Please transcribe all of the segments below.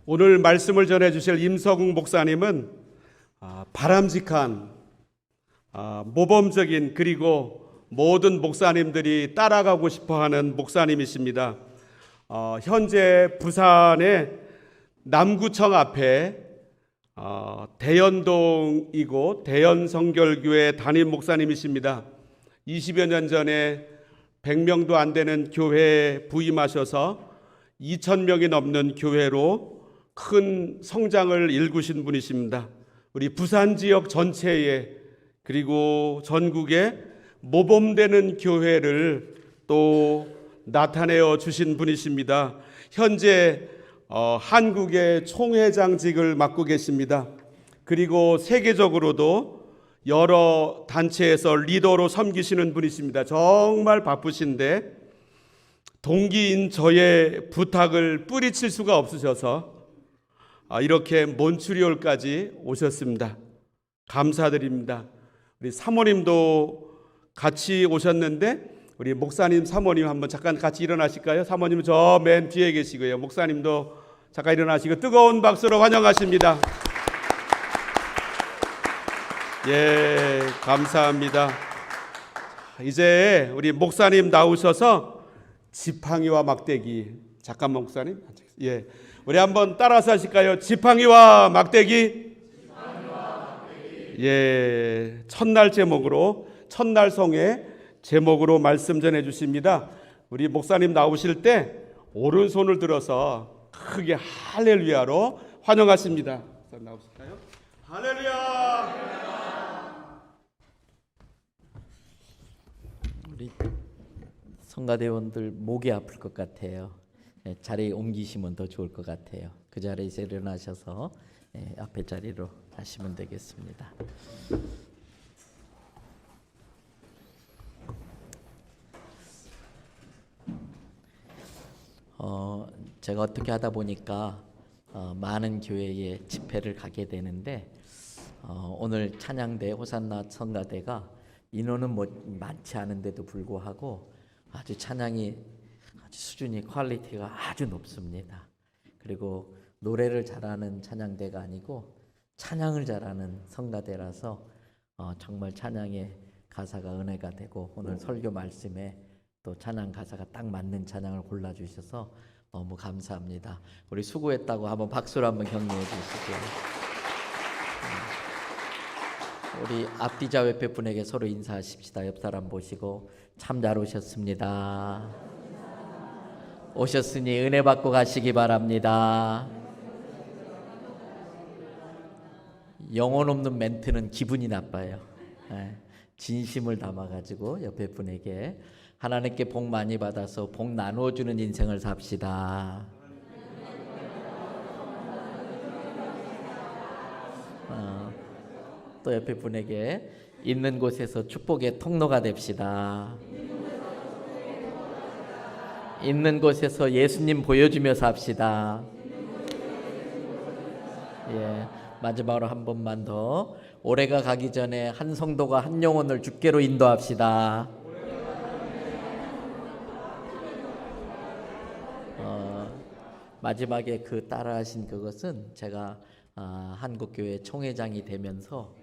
오늘 말씀을 전해주실 임서국 목사님은 바람직한 모범적인 그리고 모든 목사님들이 따라가고 싶어하는 목사님이십니다. 현재 부산의 남구청 앞에 대연동이고 대연성결교회 담임 목사님이십니다. 20여 년 전에 100명도 안 되는 교회에 부임하셔서 2,000명이 넘는 교회로 큰 성장을 일구신 분이십니다. 우리 부산 지역 전체에 그리고 전국에 모범되는 교회를 또 나타내어 주신 분이십니다. 현재 한국의 총회장직을 맡고 계십니다. 그리고 세계적으로도 여러 단체에서 리더로 섬기시는 분이십니다. 정말 바쁘신데 동기인 저의 부탁을 뿌리칠 수가 없으셔서 이렇게 몬트리올까지 오셨습니다. 감사드립니다. 우리 사모님도 같이 오셨는데 우리 목사님 사모님 한번 잠깐 같이 일어나실까요? 사모님은 저 맨 뒤에 계시고요. 목사님도 잠깐 일어나시고 뜨거운 박수로 환영하십니다. 예, 감사합니다. 이제 우리 목사님 나오셔서 지팡이와 막대기, 잠깐만 목사님, 예, 우리 한번 따라서 하실까요? 지팡이와 막대기. 예, 첫날 제목으로 첫날 성의 제목으로 말씀 전해 주십니다. 우리 목사님 나오실 때 오른손을 들어서 크게 할렐루야로 환영하십니다. 나오실까요? 할렐루야. 우리 성가대원들 목이 아플 것 같아요. 자리에 옮기시면 더 좋을 것 같아요. 그 자리에서 일어나셔서 앞에 자리로 가시면 되겠습니다. 제가 어떻게 하다 보니까 많은 교회에 집회를 가게 되는데 오늘 찬양대 호산나 성가대가 인원은 많지 않은데도 불구하고 아주 찬양이 아주 수준이 퀄리티가 아주 높습니다. 그리고 노래를 잘하는 찬양대가 아니고 찬양을 잘하는 성가대라서 정말 찬양의 가사가 은혜가 되고 오늘 설교 말씀에 또 찬양 가사가 딱 맞는 찬양을 골라주셔서 너무 감사합니다. 우리 수고했다고 한번 박수로 한번 격려해 주시고요. 우리 앞뒤 좌회패 분에게 서로 인사하십시다. 옆 사람 보시고 참 잘 오셨습니다. 오셨으니 은혜 받고 가시기 바랍니다. 영혼 없는 멘트는 기분이 나빠요. 진심을 담아가지고 옆에 분에게 하나님께 복 많이 받아서 복 나누어주는 인생을 삽시다. 또 옆에 분에게 있는 곳에서 축복의 통로가 됩시다. 있는 곳에서 예수님 보여주며 삽시다. 예, 마지막으로 한 번만 더 올해가 가기 전에 한 성도가 한 영혼을 주께로 인도합시다. 마지막에 그 따라하신 그것은 제가 한국교회 총회장이 되면서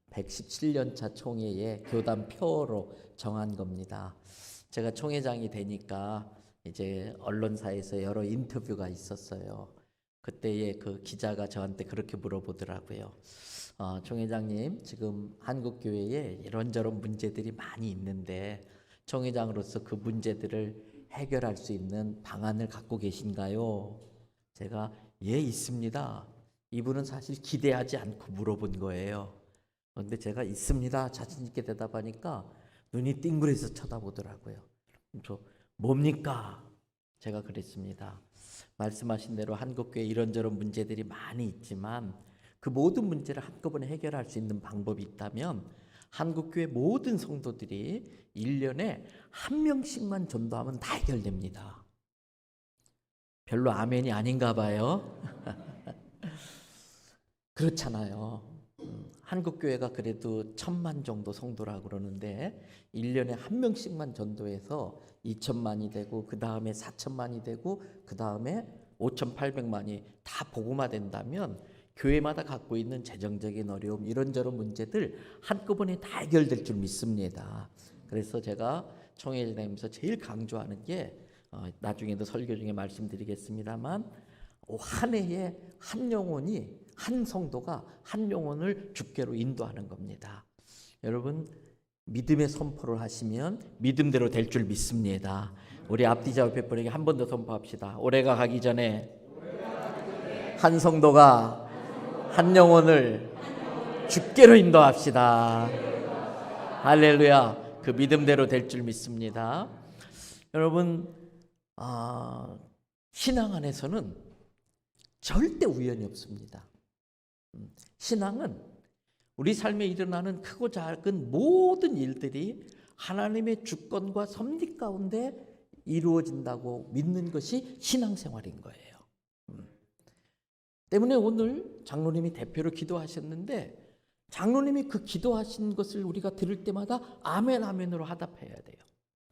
117년차 총회의 교단 표어로 정한 겁니다. 제가 총회장이 되니까 이제 언론사에서 여러 인터뷰가 있었어요. 그때에 그 기자가 저한테 그렇게 물어보더라고요. 총회장님, 지금 한국교회에 이런저런 문제들이 많이 있는데 총회장으로서 그 문제들을 해결할 수 있는 방안을 갖고 계신가요? 제가 예, 있습니다. 이분은 사실 기대하지 않고 물어본 거예요. 그런데 제가 있습니다 자신 있게 대답하니까 눈이 띵그레서 쳐다보더라고요. 저 뭡니까? 제가 그랬습니다. 말씀하신 대로 한국교회 이런저런 문제들이 많이 있지만 그 모든 문제를 한꺼번에 해결할 수 있는 방법이 있다면 한국교회 모든 성도들이 1년에 한 명씩만 전도하면 다 해결됩니다. 별로 아멘이 아닌가 봐요. 그렇잖아요. 한국교회가 그래도 1,000만 정도 성도라고 그러는데 1년에 한 명씩만 전도해서 2,000만이 되고 그 다음에 4,000만이 되고 그 다음에 5,800만이 다 복음화된다면 교회마다 갖고 있는 재정적인 어려움, 이런저런 문제들 한꺼번에 다 해결될 줄 믿습니다. 그래서 제가 총회에 다니면서 제일 강조하는 게 나중에도 설교 중에 말씀드리겠습니다만 한 해에 한 영혼이, 한 성도가 한 영혼을 주께로 인도하는 겁니다. 여러분 믿음의 선포를 하시면 믿음대로 될 줄 믿습니다. 우리 앞뒤 좌우옆 분에게 한 번 더 선포합시다. 올해가 가기 전에 한 성도가 한 영혼을 주께로 인도합시다. 할렐루야. 그 믿음대로 될 줄 믿습니다. 여러분 신앙 안에서는 절대 우연이 없습니다. 신앙은 우리 삶에 일어나는 크고 작은 모든 일들이 하나님의 주권과 섭리 가운데 이루어진다고 믿는 것이 신앙생활인 거예요. 때문에 오늘 장로님이 대표로 기도하셨는데 장로님이 그 기도하신 것을 우리가 들을 때마다 아멘 아멘으로 화답해야 돼요.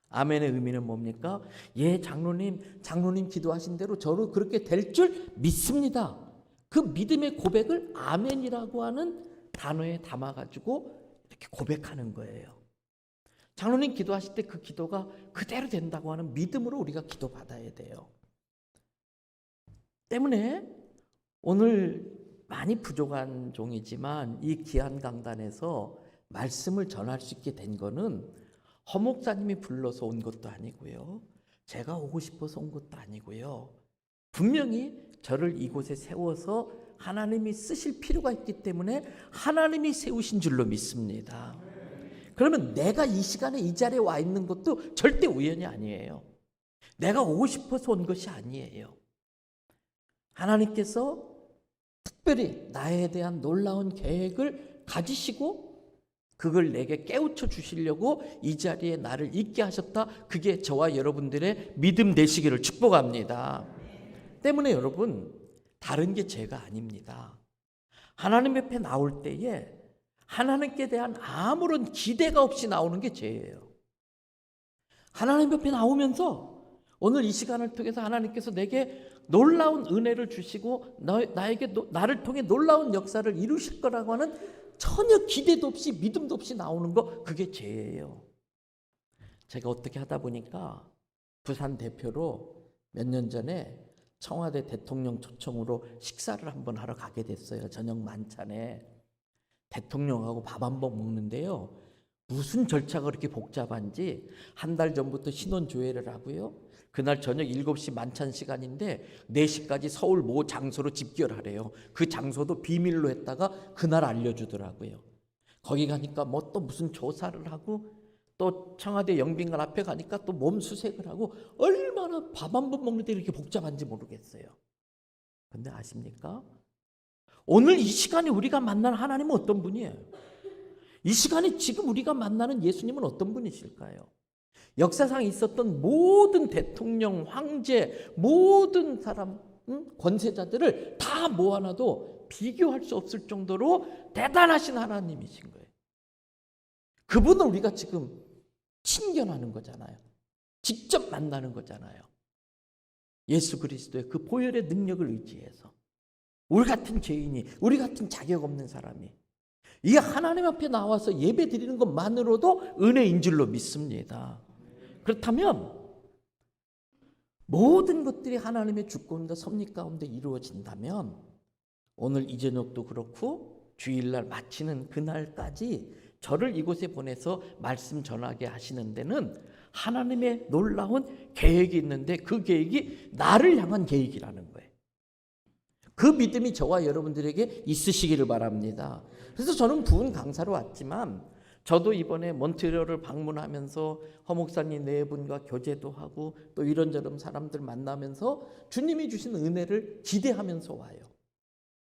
아멘의 의미는 뭡니까? 예, 장로님 기도하신 대로 저로 그렇게 될 줄 믿습니다. 그 믿음의 고백을 아멘이라고 하는 단어에 담아가지고 이렇게 고백하는 거예요. 장로님 기도하실 때 그 기도가 그대로 된다고 하는 믿음으로 우리가 기도받아야 돼요. 때문에 오늘 많이 부족한 종이지만 이 귀한 강단에서 말씀을 전할 수 있게 된 거는 허 목사님이 불러서 온 것도 아니고요. 제가 오고 싶어서 온 것도 아니고요. 분명히 저를 이곳에 세워서 하나님이 쓰실 필요가 있기 때문에 하나님이 세우신 줄로 믿습니다. 그러면 내가 이 시간에 이 자리에 와 있는 것도 절대 우연이 아니에요. 내가 오고 싶어서 온 것이 아니에요. 하나님께서 특별히 나에 대한 놀라운 계획을 가지시고 그걸 내게 깨우쳐 주시려고 이 자리에 나를 있게 하셨다. 그게 저와 여러분들의 믿음 되시기를 축복합니다. 때문에 여러분 다른 게 죄가 아닙니다. 하나님 옆에 나올 때에 하나님께 대한 아무런 기대가 없이 나오는 게 죄예요. 하나님 옆에 나오면서 오늘 이 시간을 통해서 하나님께서 내게 놀라운 은혜를 주시고 나를 통해 놀라운 역사를 이루실 거라고 하는 전혀 기대도 없이 믿음도 없이 나오는 거, 그게 죄예요. 제가 어떻게 하다 보니까 부산 대표로 몇 년 전에 청와대 대통령 초청으로 식사를 한번 하러 가게 됐어요. 저녁 만찬에 대통령하고 밥 한번 먹는데요. 무슨 절차가 그렇게 복잡한지 한 달 전부터 신원조회를 하고요. 그날 저녁 7시 만찬 시간인데 4시까지 서울 모 장소로 집결하래요. 그 장소도 비밀로 했다가 그날 알려주더라고요. 거기 가니까 뭐 또 무슨 조사를 하고 또 청와대 영빈관 앞에 가니까 또 몸수색을 하고 얼마나 밥 한 번 먹는데 이렇게 복잡한지 모르겠어요. 근데 아십니까? 오늘 이 시간에 우리가 만난 하나님은 어떤 분이에요? 이 시간에 지금 우리가 만나는 예수님은 어떤 분이실까요? 역사상 있었던 모든 대통령, 황제, 모든 사람, 권세자들을 다 모아놔도 비교할 수 없을 정도로 대단하신 하나님이신 거예요. 그분을 우리가 지금 친견하는 거잖아요. 직접 만나는 거잖아요. 예수 그리스도의 그 보혈의 능력을 의지해서 우리 같은 죄인이, 우리 같은 자격 없는 사람이 이 하나님 앞에 나와서 예배 드리는 것만으로도 은혜인 줄로 믿습니다. 그렇다면 모든 것들이 하나님의 주권과 섭리 가운데 이루어진다면 오늘 이 저녁도 그렇고 주일날 마치는 그날까지 저를 이곳에 보내서 말씀 전하게 하시는 데는 하나님의 놀라운 계획이 있는데 그 계획이 나를 향한 계획이라는 거예요. 그 믿음이 저와 여러분들에게 있으시기를 바랍니다. 그래서 저는 부흥 강사로 왔지만 저도 이번에 몬트리올을 방문하면서 허 목사님 네 분과 교제도 하고 또 이런저런 사람들 만나면서 주님이 주신 은혜를 기대하면서 와요.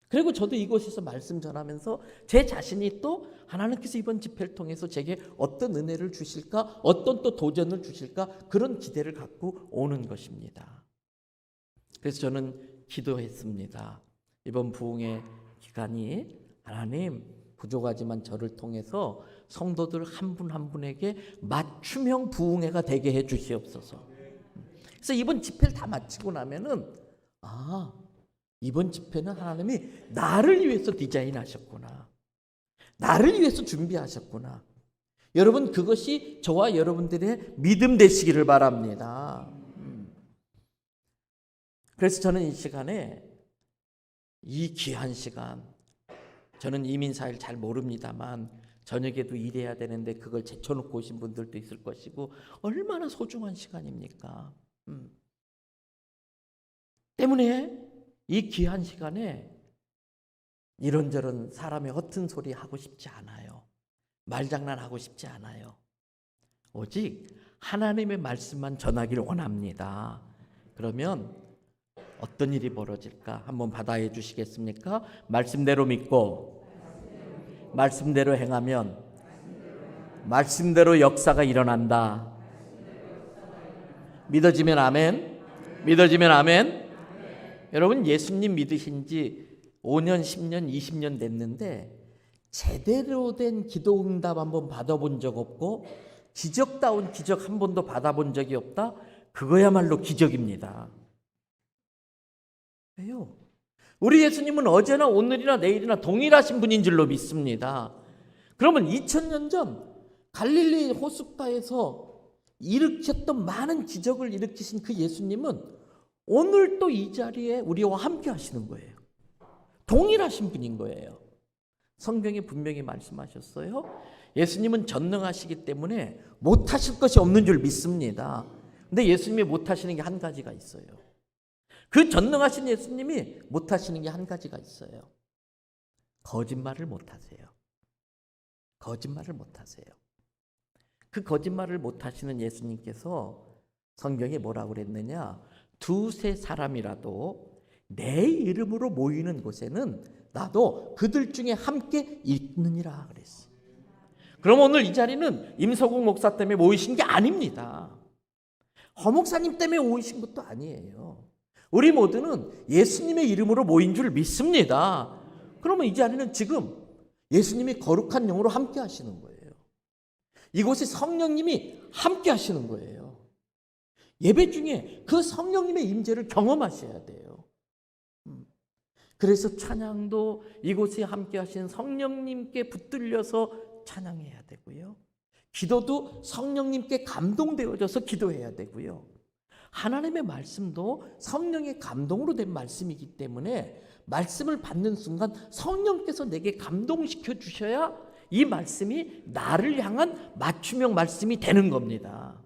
그리고 저도 이곳에서 말씀 전하면서 제 자신이 또 하나님께서 이번 집회를 통해서 제게 어떤 은혜를 주실까, 어떤 또 도전을 주실까, 그런 기대를 갖고 오는 것입니다. 그래서 저는 기도했습니다. 이번 부흥의 기간이 하나님 부족하지만 저를 통해서 성도들 한 분 한 분에게 맞춤형 부흥회가 되게 해 주시옵소서. 그래서 이번 집회를 다 마치고 나면은 아, 이번 집회는 하나님이 나를 위해서 디자인하셨구나. 나를 위해서 준비하셨구나. 여러분, 그것이 저와 여러분들의 믿음 되시기를 바랍니다. 그래서 저는 이 시간에, 이 귀한 시간, 저는 이민사회를 잘 모릅니다만 저녁에도 일해야 되는데 그걸 제쳐놓고 오신 분들도 있을 것이고 얼마나 소중한 시간입니까? 때문에 이 귀한 시간에 이런저런 사람의 허튼 소리 하고 싶지 않아요. 말장난하고 싶지 않아요. 오직 하나님의 말씀만 전하기를 원합니다. 그러면 어떤 일이 벌어질까? 한번 받아해 주시겠습니까? 말씀대로 믿고 말씀대로 행하면 말씀대로 역사가 일어난다. 믿어지면 아멘. 믿어지면 아멘. 여러분, 예수님 믿으신 지 5년, 10년, 20년 됐는데 제대로 된 기도 응답 한번 받아본 적 없고 기적다운 기적 한 번도 받아본 적이 없다? 그거야말로 기적입니다. 왜요? 우리 예수님은 어제나 오늘이나 내일이나 동일하신 분인 줄로 믿습니다. 그러면 2000년 전 갈릴리 호숫가에서 일으켰던 많은 기적을 일으키신 그 예수님은 오늘 또 이 자리에 우리와 함께 하시는 거예요. 동일하신 분인 거예요. 성경에 분명히 말씀하셨어요. 예수님은 전능하시기 때문에 못하실 것이 없는 줄 믿습니다. 근데 예수님이 못하시는 게 한 가지가 있어요. 그 전능하신 예수님이 못하시는 게 한 가지가 있어요. 거짓말을 못하세요. 거짓말을 못하세요. 그 거짓말을 못하시는 예수님께서 성경에 뭐라고 그랬느냐? 두세 사람이라도 내 이름으로 모이는 곳에는 나도 그들 중에 함께 있느니라 그랬어요. 그럼 오늘 이 자리는 임석욱 목사 때문에 모이신 게 아닙니다. 허 목사님 때문에 모이신 것도 아니에요. 우리 모두는 예수님의 이름으로 모인 줄 믿습니다. 그러면 이 자리는 지금 예수님이 거룩한 영으로 함께 하시는 거예요. 이곳에 성령님이 함께 하시는 거예요. 예배 중에 그 성령님의 임재를 경험하셔야 돼요. 그래서 찬양도 이곳에 함께 하신 성령님께 붙들려서 찬양해야 되고요. 기도도 성령님께 감동되어져서 기도해야 되고요. 하나님의 말씀도 성령의 감동으로 된 말씀이기 때문에 말씀을 받는 순간 성령께서 내게 감동시켜 주셔야 이 말씀이 나를 향한 맞춤형 말씀이 되는 겁니다.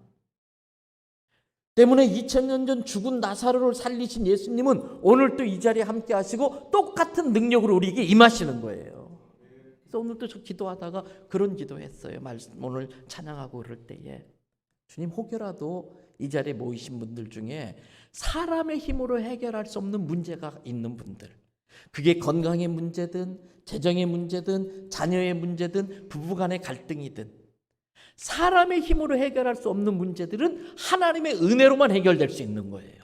때문에 2000년 전 죽은 나사로를 살리신 예수님은 오늘 또 이 자리에 함께 하시고 똑같은 능력으로 우리에게 임하시는 거예요. 그래서 오늘도 저 기도하다가 그런 기도했어요. 오늘 찬양하고 그럴 때에 주님, 혹여라도 이 자리에 모이신 분들 중에 사람의 힘으로 해결할 수 없는 문제가 있는 분들, 그게 건강의 문제든 재정의 문제든 자녀의 문제든 부부간의 갈등이든 사람의 힘으로 해결할 수 없는 문제들은 하나님의 은혜로만 해결될 수 있는 거예요.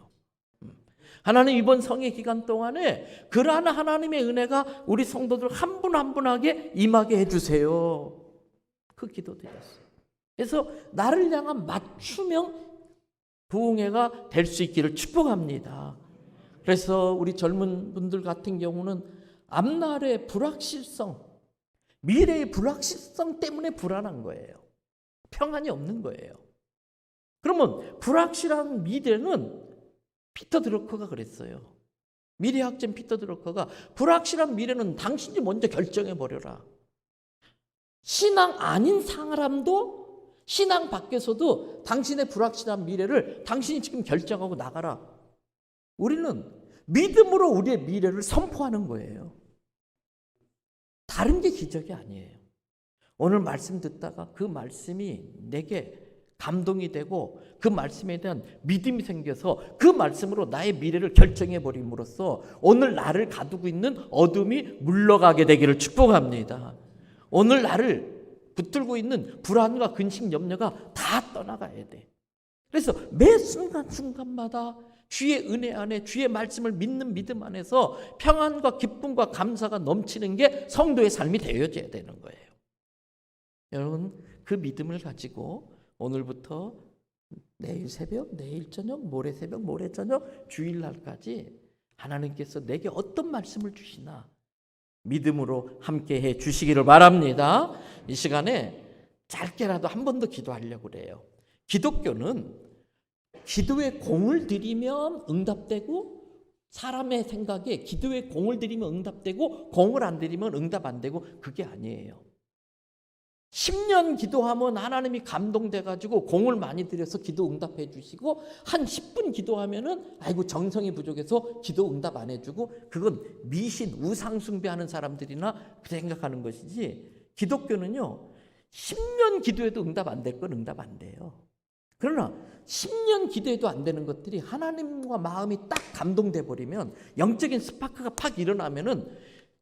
하나님, 이번 성회 기간 동안에 그러한 하나님의 은혜가 우리 성도들 한 분 한 분에게 임하게 해주세요. 그 기도 드렸어요. 그래서 나를 향한 맞춤형 부흥회가 될 수 있기를 축복합니다. 그래서 우리 젊은 분들 같은 경우는 앞날의 불확실성, 미래의 불확실성 때문에 불안한 거예요. 평안이 없는 거예요. 그러면 불확실한 미래는 피터 드러커가 그랬어요. 미래학자 피터 드러커가 불확실한 미래는 당신이 먼저 결정해버려라. 신앙 아닌 사람도 신앙 밖에서도 당신의 불확실한 미래를 당신이 지금 결정하고 나가라. 우리는 믿음으로 우리의 미래를 선포하는 거예요. 다른 게 기적이 아니에요. 오늘 말씀 듣다가 그 말씀이 내게 감동이 되고 그 말씀에 대한 믿음이 생겨서 그 말씀으로 나의 미래를 결정해 버림으로써 오늘 나를 가두고 있는 어둠이 물러가게 되기를 축복합니다. 오늘 나를 붙들고 있는 불안과 근심, 염려가 다 떠나가야 돼. 그래서 매 순간순간마다 주의 은혜 안에 주의 말씀을 믿는 믿음 안에서 평안과 기쁨과 감사가 넘치는 게 성도의 삶이 되어져야 되는 거예요. 여러분, 그 믿음을 가지고 오늘부터 내일 새벽, 내일 저녁, 모레 새벽, 모레 저녁, 주일날까지 하나님께서 내게 어떤 말씀을 주시나 믿음으로 함께 해 주시기를 바랍니다. 이 시간에 짧게라도 한 번 더 기도하려고 그래요. 기독교는 기도에 공을 들이면 응답되고, 사람의 생각에 기도에 공을 들이면 응답되고 공을 안 들이면 응답 안 되고, 그게 아니에요. 10년 기도하면 하나님이 감동돼가지고 공을 많이 들여서 기도 응답해 주시고, 한 10분 기도하면은 아이고 정성이 부족해서 기도 응답 안 해주고, 그건 미신 우상 숭배하는 사람들이나 생각하는 것이지, 기독교는요 10년 기도해도 응답 안 될 건 응답 안 돼요. 그러나 10년 기도해도 안 되는 것들이 하나님과 마음이 딱 감동돼 버리면, 영적인 스파크가 팍 일어나면은,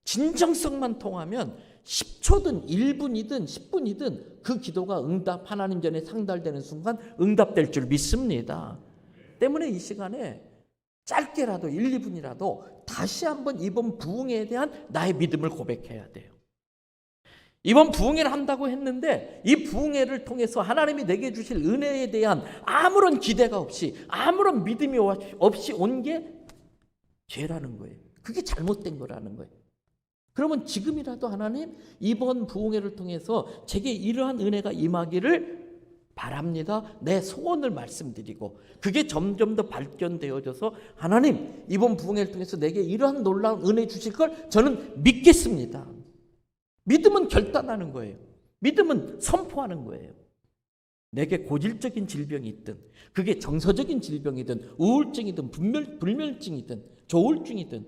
진정성만 통하면 10초든 1분이든 10분이든 그 기도가 응답, 하나님 전에 상달되는 순간 응답될 줄 믿습니다. 때문에 이 시간에 짧게라도 1, 2분이라도 다시 한번 이번 부흥에 대한 나의 믿음을 고백해야 돼요. 이번 부흥회를 한다고 했는데, 이 부흥회를 통해서 하나님이 내게 주실 은혜에 대한 아무런 기대가 없이, 아무런 믿음이 없이 온 게 죄라는 거예요. 그게 잘못된 거라는 거예요. 그러면 지금이라도 하나님, 이번 부흥회를 통해서 제게 이러한 은혜가 임하기를 바랍니다. 내 소원을 말씀드리고, 그게 점점 더 발견되어져서 하나님, 이번 부흥회를 통해서 내게 이러한 놀라운 은혜 주실 걸 저는 믿겠습니다. 믿음은 결단하는 거예요. 믿음은 선포하는 거예요. 내게 고질적인 질병이 있든, 그게 정서적인 질병이든 우울증이든 불면증이든 조울증이든,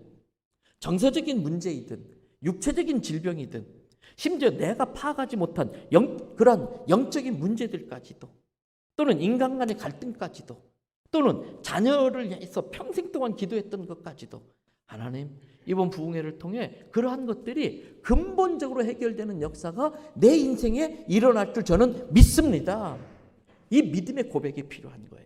정서적인 문제이든 육체적인 질병이든, 심지어 내가 파악하지 못한 그러한 영적인 문제들까지도, 또는 인간 간의 갈등까지도, 또는 자녀를 위해서 평생 동안 기도했던 것까지도, 하나님, 이번 부흥회를 통해 그러한 것들이 근본적으로 해결되는 역사가 내 인생에 일어날 줄 저는 믿습니다. 이 믿음의 고백이 필요한 거예요.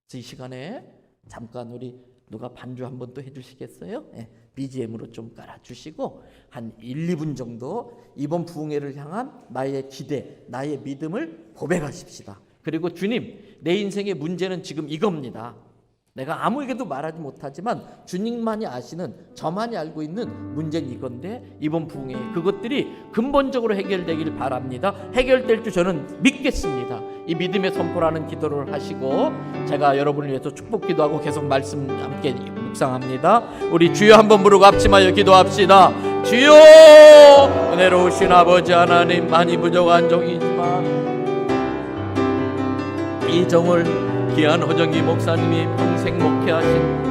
그래서 이 시간에 잠깐 우리 누가 반주 한번 또 해주시겠어요? 네, BGM으로 좀 깔아주시고 한 1, 2분 정도 이번 부흥회를 향한 나의 기대, 나의 믿음을 고백하십시다. 그리고 주님, 내 인생의 문제는 지금 이겁니다. 내가 아무에게도 말하지 못하지만 주님만이 아시는, 저만이 알고 있는 문제는 이건데, 이번 부흥회 그것들이 근본적으로 해결되길 바랍니다. 해결될 줄 저는 믿겠습니다. 이 믿음의 선포라는 기도를 하시고, 제가 여러분을 위해서 축복 기도하고 계속 말씀 함께 묵상합니다. 우리 주여 한번 부르고 합심하여 기도합시다. 주여, 은혜로우신 아버지 하나님, 많이 부족한 종이지만 이 종을 귀한 허정기 목사님이 평생 목회하신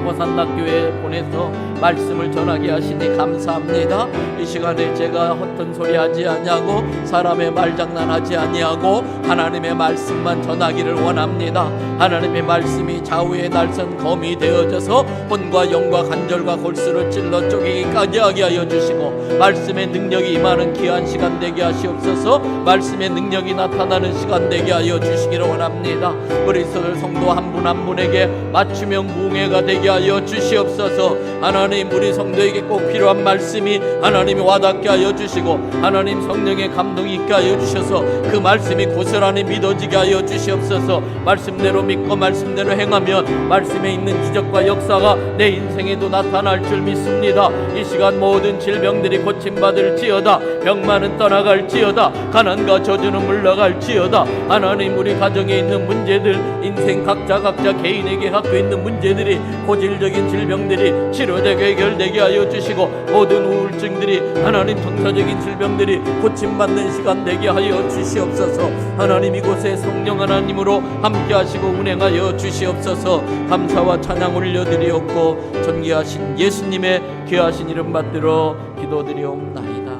호산나교회에 보내서 말씀을 전하게 하시니 감사합니다. 이 시간에 제가 헛된 소리 하지 아니하고 사람의 말장난하지 아니하고 하나님의 말씀만 전하기를 원합니다. 하나님의 말씀이 좌우의 날선 검이 되어져서 혼과 영과 간절과 골수를 찔러 쪼개기까지 하게 하여 주시고, 말씀의 능력이 임하는 귀한 시간 되게 하시옵소서. 말씀의 능력이 나타나는 시간 되게 하여 주시기를 원합니다. 우리 성도 한 분 한 분에게 맞춤형 부흥회가 되게 하여 주시옵소서. 하나님, 우리 성도에게 꼭 필요한 말씀이 하나님이 와닿게 하여 주시고, 하나님 성령의 감동이 있게 하여 주셔서 그 말씀이 고스란히 믿어지게 하여 주시옵소서. 말씀대로 믿고 말씀대로 행하면 말씀에 있는 기적과 역사가 내 인생에도 나타날 줄 믿습니다. 이 시간 모든 질병들이 고침받을지어다. 병만은 떠나갈지어다. 가난과 저주는 물러갈지어다. 하나님, 우리 가정에 있는 문제들, 인생 각자 개인에게 갖고 있는 문제들이, 고질적인 질병들이 치료되게 해결되게 하여 주시고, 모든 우울증들이, 하나님 정서적인 질병들이 고침받는 시간 되게 하여 주시옵소서. 하나님, 이곳에 성령 하나님으로 함께 하시고 운행하여 주시옵소서. 감사와 찬양 올려드리옵고 존귀하신 예수님의 귀하신 이름 받들어 기도드리옵나이다.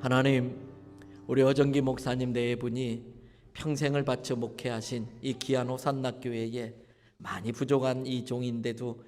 하나님, 우리 허정기 목사님 네 분이 평생을 바쳐 목회하신 이 귀한 호산나 교회에 많이 부족한 이 종인데도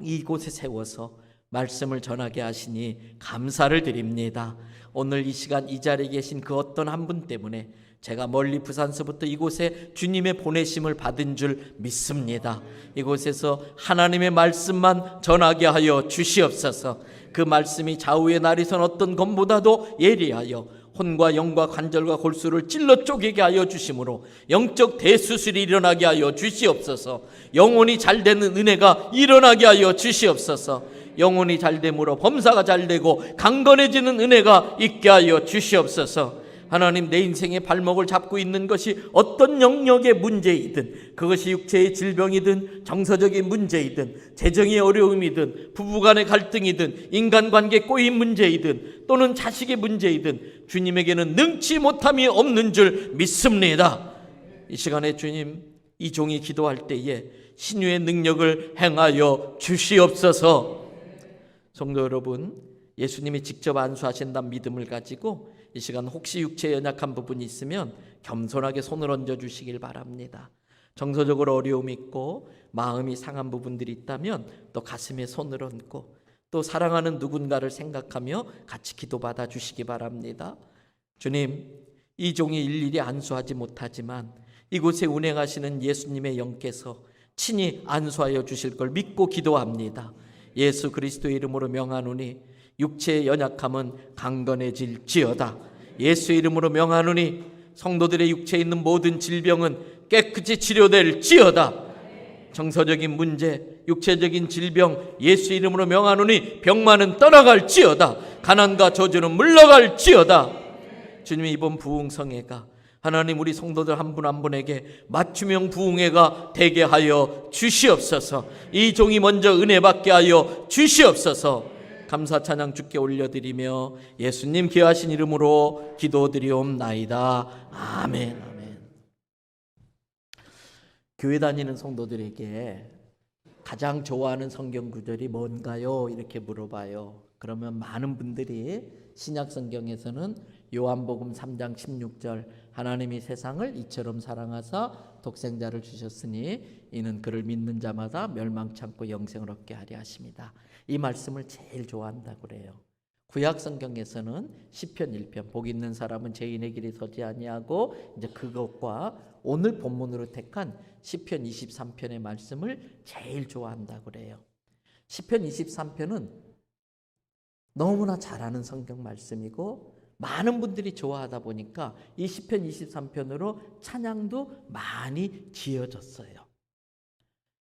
이곳에 세워서 말씀을 전하게 하시니 감사를 드립니다. 오늘 이 시간 이 자리에 계신 그 어떤 한 분 때문에 제가 멀리 부산서부터 이곳에 주님의 보내심을 받은 줄 믿습니다. 이곳에서 하나님의 말씀만 전하게 하여 주시옵소서. 그 말씀이 좌우의 날이 선 어떤 것보다도 예리하여 혼과 영과 관절과 골수를 찔러 쪼개게 하여 주심으로 영적 대수술이 일어나게 하여 주시옵소서. 영혼이 잘 되는 은혜가 일어나게 하여 주시옵소서. 영혼이 잘 됨으로 범사가 잘 되고 강건해지는 은혜가 있게 하여 주시옵소서. 하나님, 내 인생의 발목을 잡고 있는 것이 어떤 영역의 문제이든, 그것이 육체의 질병이든 정서적인 문제이든 재정의 어려움이든 부부간의 갈등이든 인간관계 꼬인 문제이든 또는 자식의 문제이든 주님에게는 능치 못함이 없는 줄 믿습니다. 이 시간에 주님, 이 종이 기도할 때에 신유의 능력을 행하여 주시옵소서. 성도 여러분, 예수님이 직접 안수하신다는 믿음을 가지고 이 시간 혹시 육체에 연약한 부분이 있으면 겸손하게 손을 얹어 주시길 바랍니다. 정서적으로 어려움이 있고 마음이 상한 부분들이 있다면 또 가슴에 손을 얹고 또 사랑하는 누군가를 생각하며 같이 기도받아 주시기 바랍니다. 주님, 이 종이 일일이 안수하지 못하지만 이곳에 운행하시는 예수님의 영께서 친히 안수하여 주실 걸 믿고 기도합니다. 예수 그리스도의 이름으로 명하노니 육체의 연약함은 강건해질지어다. 예수의 이름으로 명하노니 성도들의 육체에 있는 모든 질병은 깨끗이 치료될지어다. 정서적인 문제, 육체적인 질병 예수의 이름으로 명하노니 병만은 떠나갈지어다. 가난과 저주는 물러갈지어다. 주님의 이번 부흥성회가 하나님, 우리 성도들 한 분 한 분에게 맞춤형 부흥회가 되게 하여 주시옵소서. 이 종이 먼저 은혜 받게 하여 주시옵소서. 감사 찬양 주께 올려드리며 예수님 귀하신 이름으로 기도드리옵나이다. 아멘. 아멘. 교회 다니는 성도들에게 가장 좋아하는 성경 구절이 뭔가요? 이렇게 물어봐요. 그러면 많은 분들이 신약 성경에서는 요한복음 3장 16절 하나님이 세상을 이처럼 사랑하사 독생자를 주셨으니 이는 그를 믿는 자마다 멸망치 않고 영생을 얻게 하려 하십니다. 이 말씀을 제일 좋아한다고 그래요. 구약 성경에서는 시편 1편 복 있는 사람은 죄인의 길에 서지 아니하고 이제 그것과 오늘 본문으로 택한 시편 23편의 말씀을 제일 좋아한다고 그래요. 시편 23편은 너무나 잘 아는 성경 말씀이고 많은 분들이 좋아하다 보니까 이 시편 23편으로 찬양도 많이 지어졌어요.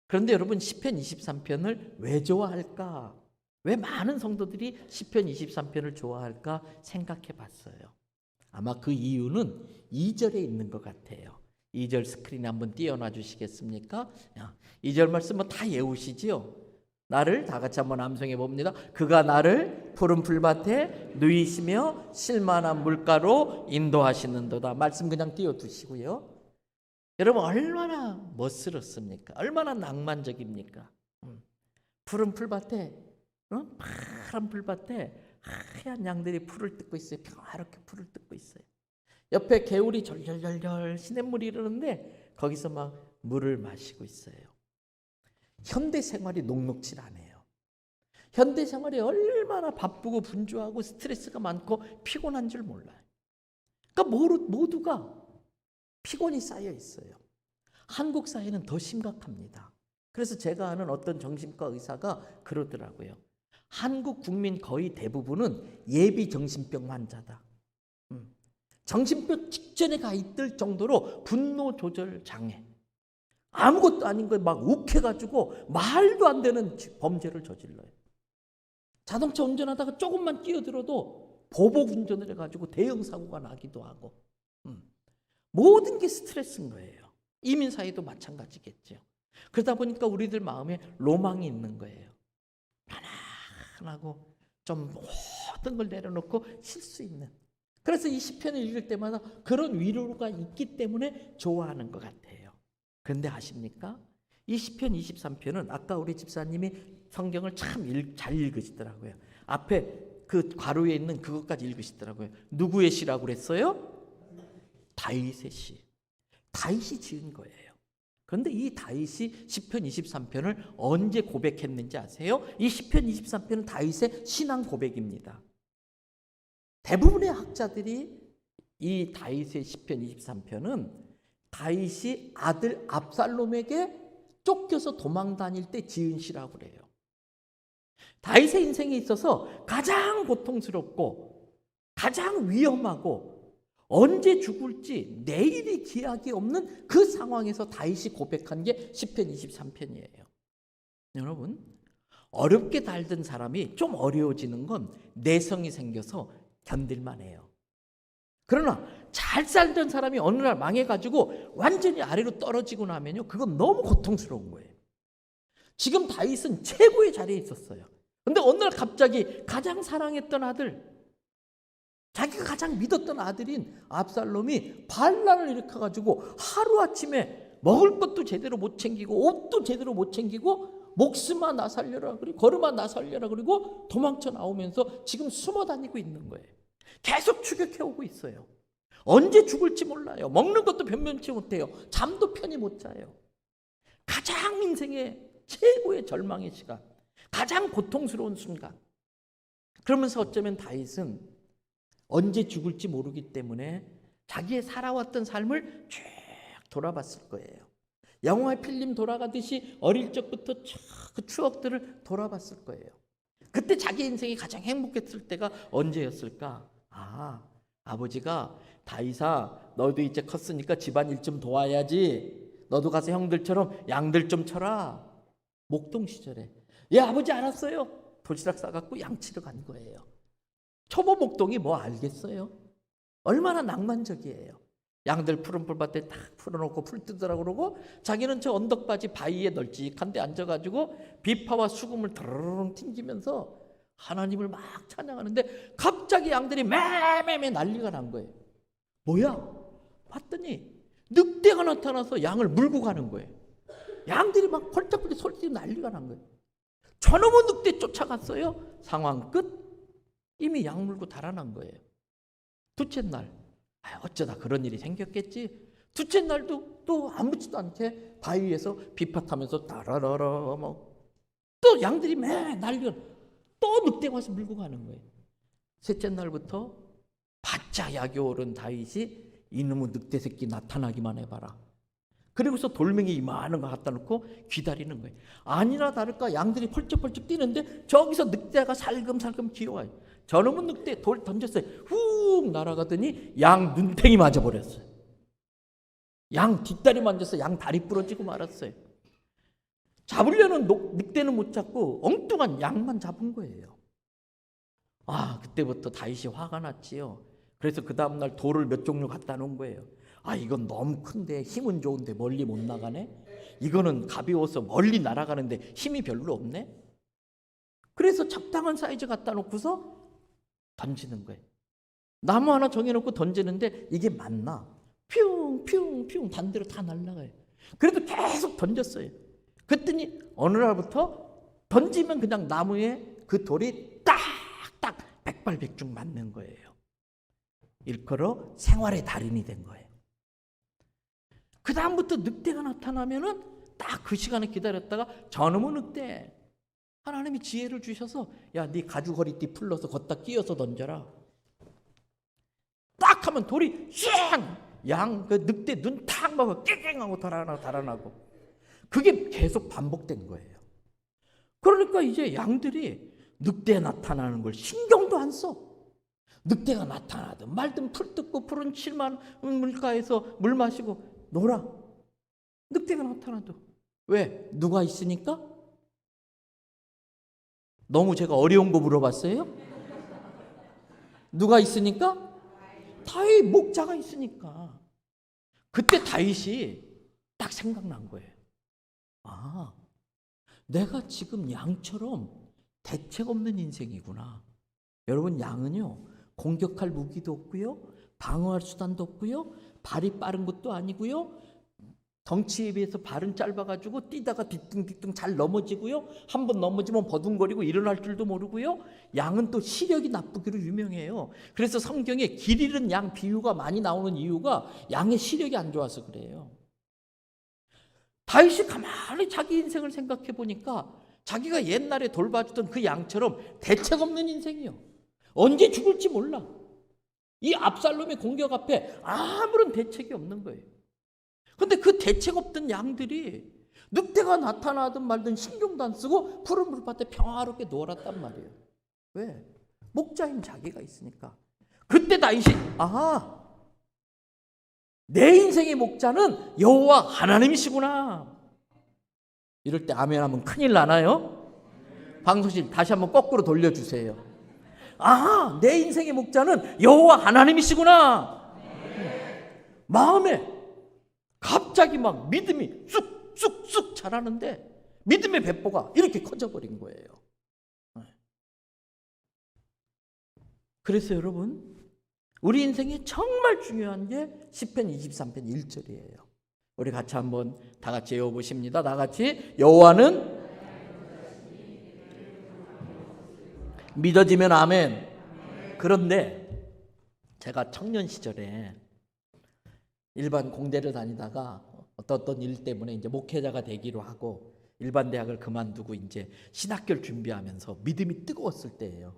그런데 여러분, 시편 23편을 왜 좋아할까? 왜 많은 성도들이 시편 23편을 좋아할까 생각해 봤어요. 아마 그 이유는 2절에 있는 것 같아요. 2절 스크린에 한번 띄워놔 주시겠습니까? 2절 말씀은 다 외우시지요? 나를 다 같이 한번 암송해 봅니다. 그가 나를 푸른 풀밭에 누이시며 실만한 물가로 인도하시는도다. 말씀 그냥 띄워두시고요. 여러분, 얼마나 멋스럽습니까? 얼마나 낭만적입니까? 푸른 풀밭에, 파란 풀밭에 하얀 양들이 풀을 뜯고 있어요. 평화롭게 풀을 뜯고 있어요. 옆에 개울이 절절절절 시냇물이 흐르는데 거기서 막 물을 마시고 있어요. 현대 생활이 녹록지 않아요. 현대 생활이 얼마나 바쁘고 분주하고 스트레스가 많고 피곤한 줄 몰라요. 그러니까 모두가 피곤이 쌓여 있어요. 한국 사회는 더 심각합니다. 그래서 제가 아는 어떤 정신과 의사가 그러더라고요. 한국 국민 거의 대부분은 예비 정신병 환자다. 정신병 직전에 가 있을 정도로 분노 조절 장애, 아무것도 아닌 걸 막 욱해가지고 말도 안 되는 범죄를 저질러요. 자동차 운전하다가 조금만 끼어들어도 보복 운전을 해가지고 대형 사고가 나기도 하고, 모든 게 스트레스인 거예요. 이민 사회도 마찬가지겠죠. 그러다 보니까 우리들 마음에 로망이 있는 거예요. 편안하고 좀 모든 걸 내려놓고 쉴 수 있는. 그래서 이 시편을 읽을 때마다 그런 위로가 있기 때문에 좋아하는 것 같아요. 그런데 아십니까? 이 시편 23편은 아까 우리 집사님이 성경을 참 잘 읽으시더라고요. 앞에 그 괄호에 있는 그것까지 읽으시더라고요. 누구의 시라고 그랬어요? 다윗의 시. 다윗이 지은 거예요. 그런데 이 다윗이 시편 23편을 언제 고백했는지 아세요? 이 시편 23편은 다윗의 신앙 고백입니다. 대부분의 학자들이 이 다윗의 시편 23편은 다윗이 아들 압살롬에게 쫓겨서 도망 다닐 때 지은 시라고 그래요. 다윗의 인생에 있어서 가장 고통스럽고 가장 위험하고 언제 죽을지 내일이 기약이 없는 그 상황에서 다윗이 고백한 게 시편 23편이에요. 여러분, 어렵게 살던 사람이 좀 어려워지는 건 내성이 생겨서 견딜만 해요. 그러나 잘 살던 사람이 어느 날 망해가지고 완전히 아래로 떨어지고 나면요, 그건 너무 고통스러운 거예요. 지금 다윗은 최고의 자리에 있었어요. 근데 어느 날 갑자기 가장 사랑했던 아들, 자기가 가장 믿었던 아들인 압살롬이 반란을 일으켜가지고 하루아침에 먹을 것도 제대로 못 챙기고 옷도 제대로 못 챙기고 목숨아 나 살려라, 그리고 걸음아 나 살려라, 그리고 도망쳐 나오면서 지금 숨어 다니고 있는 거예요. 계속 추격해 오고 있어요. 언제 죽을지 몰라요. 먹는 것도 변변치 못해요. 잠도 편히 못 자요. 가장 인생의 최고의 절망의 시간, 가장 고통스러운 순간. 그러면서 어쩌면 다윗은 언제 죽을지 모르기 때문에 자기의 살아왔던 삶을 쭉 돌아봤을 거예요. 영화의 필름 돌아가듯이 어릴 적부터 그 추억들을 돌아봤을 거예요. 그때 자기 인생이 가장 행복했을 때가 언제였을까? 아버지가 다윗아, 너도 이제 컸으니까 집안일 좀 도와야지. 너도 가서 형들처럼 양들 좀 쳐라. 목동 시절에. 예, 아버지 알았어요. 도시락 싸갖고 양치러 간 거예요. 초보 목동이 뭐 알겠어요? 얼마나 낭만적이에요. 양들 푸른 풀밭에 딱 풀어놓고 풀 뜯으라고 그러고 자기는 저 언덕바지 바위에 널찍한 데 앉아가지고 비파와 수금을 드르릉 튕기면서 하나님을 막 찬양하는데 갑자기 양들이 매매매 난리가 난 거예요. 뭐야? 봤더니 늑대가 나타나서 양을 물고 가는 거예요. 양들이 막 펄쩍펄쩍 소리 지르고 난리가 난 거예요. 저놈의 늑대 쫓아갔어요. 상황 끝. 이미 양 물고 달아난 거예요. 둘째 날, 어쩌다 그런 일이 생겼겠지. 둘째 날도 또 아무렇지도 않게 바위에서 비파 타면서 따라라라 또 양들이 매 난리가, 또 늑대가 와서 물고 가는 거예요. 셋째 날부터 바짝 약이 오른 다윗이 이놈의 늑대 새끼 나타나기만 해봐라. 그리고서 돌멩이 이만한 거 갖다 놓고 기다리는 거예요. 아니나 다를까 양들이 펄쩍펄쩍 뛰는데 저기서 늑대가 살금살금 기어와요. 저놈은 늑대 돌 던졌어요. 훅 날아가더니 양 눈탱이 맞아버렸어요. 양 뒷다리 만져서 양 다리 부러지고 말았어요. 잡으려는 늑대는 못 잡고 엉뚱한 양만 잡은 거예요. 그때부터 다윗이 화가 났지요. 그래서 그 다음날 돌을 몇 종류 갖다 놓은 거예요. 이건 너무 큰데 힘은 좋은데 멀리 못 나가네. 이거는 가벼워서 멀리 날아가는데 힘이 별로 없네. 그래서 적당한 사이즈 갖다 놓고서 던지는 거예요. 나무 하나 정해놓고 던지는데 이게 맞나? 퓨 반대로 다 날아가요. 그래도 계속 던졌어요. 그랬더니 어느 날부터 던지면 그냥 나무에 그 돌이 딱딱 백발백중 맞는 거예요. 일컬어 생활의 달인이 된 거예요. 그 다음부터 늑대가 나타나면은 딱 그 시간에 기다렸다가 저놈의 늑대, 하나님이 지혜를 주셔서 야, 네 가죽 허리띠 풀러서 걷다 끼어서 던져라. 딱 하면 돌이 양 그 늑대 눈 탁 먹어 깽깽하고 달아나고 그게 계속 반복된 거예요. 그러니까 이제 양들이 늑대 나타나는 걸 신경도 안 써. 늑대가 나타나든 말든 풀 뜯고 푸른 칠만 물가에서 물 마시고 놀아. 늑대가 나타나도. 왜? 누가 있으니까? 너무 제가 어려운 거 물어봤어요? 누가 있으니까? 다윗 목자가 있으니까. 그때 다윗이 딱 생각난 거예요. 내가 지금 양처럼 대책 없는 인생이구나. 여러분, 양은요 공격할 무기도 없고요, 방어할 수단도 없고요, 발이 빠른 것도 아니고요, 덩치에 비해서 발은 짧아가지고 뛰다가 뒤뚱뒤뚱 잘 넘어지고요, 한번 넘어지면 버둥거리고 일어날 줄도 모르고요. 양은 또 시력이 나쁘기로 유명해요. 그래서 성경에 길 잃은 양 비유가 많이 나오는 이유가 양의 시력이 안 좋아서 그래요. 다윗이 가만히 자기 인생을 생각해 보니까 자기가 옛날에 돌봐주던 그 양처럼 대책 없는 인생이요. 언제 죽을지 몰라. 이 압살롬의 공격 앞에 아무런 대책이 없는 거예요. 근데 그 대책 없던 양들이 늑대가 나타나든 말든 신경도 안 쓰고 푸른 물밭에 평화롭게 놀았단 말이에요. 왜? 목자인 자기가 있으니까. 그때 다윗이 아하, 내 인생의 목자는 여호와 하나님이시구나. 이럴 때 아멘하면 큰일 나나요? 방송실 다시 한번 거꾸로 돌려주세요. 아하, 내 인생의 목자는 여호와 하나님이시구나. 마음에 갑자기 막 믿음이 쑥쑥쑥 자라는데 믿음의 배포가 이렇게 커져버린 거예요. 그래서 여러분, 우리 인생에 정말 중요한 게 시편 23편 1절이에요. 우리 같이 한번 다 같이 외워보십니다. 다 같이. 여호와는 믿어지면 아멘. 그런데 제가 청년 시절에 일반 공대를 다니다가 어떤 일 때문에 이제 목회자가 되기로 하고 일반 대학을 그만두고 이제 신학교를 준비하면서 믿음이 뜨거웠을 때예요.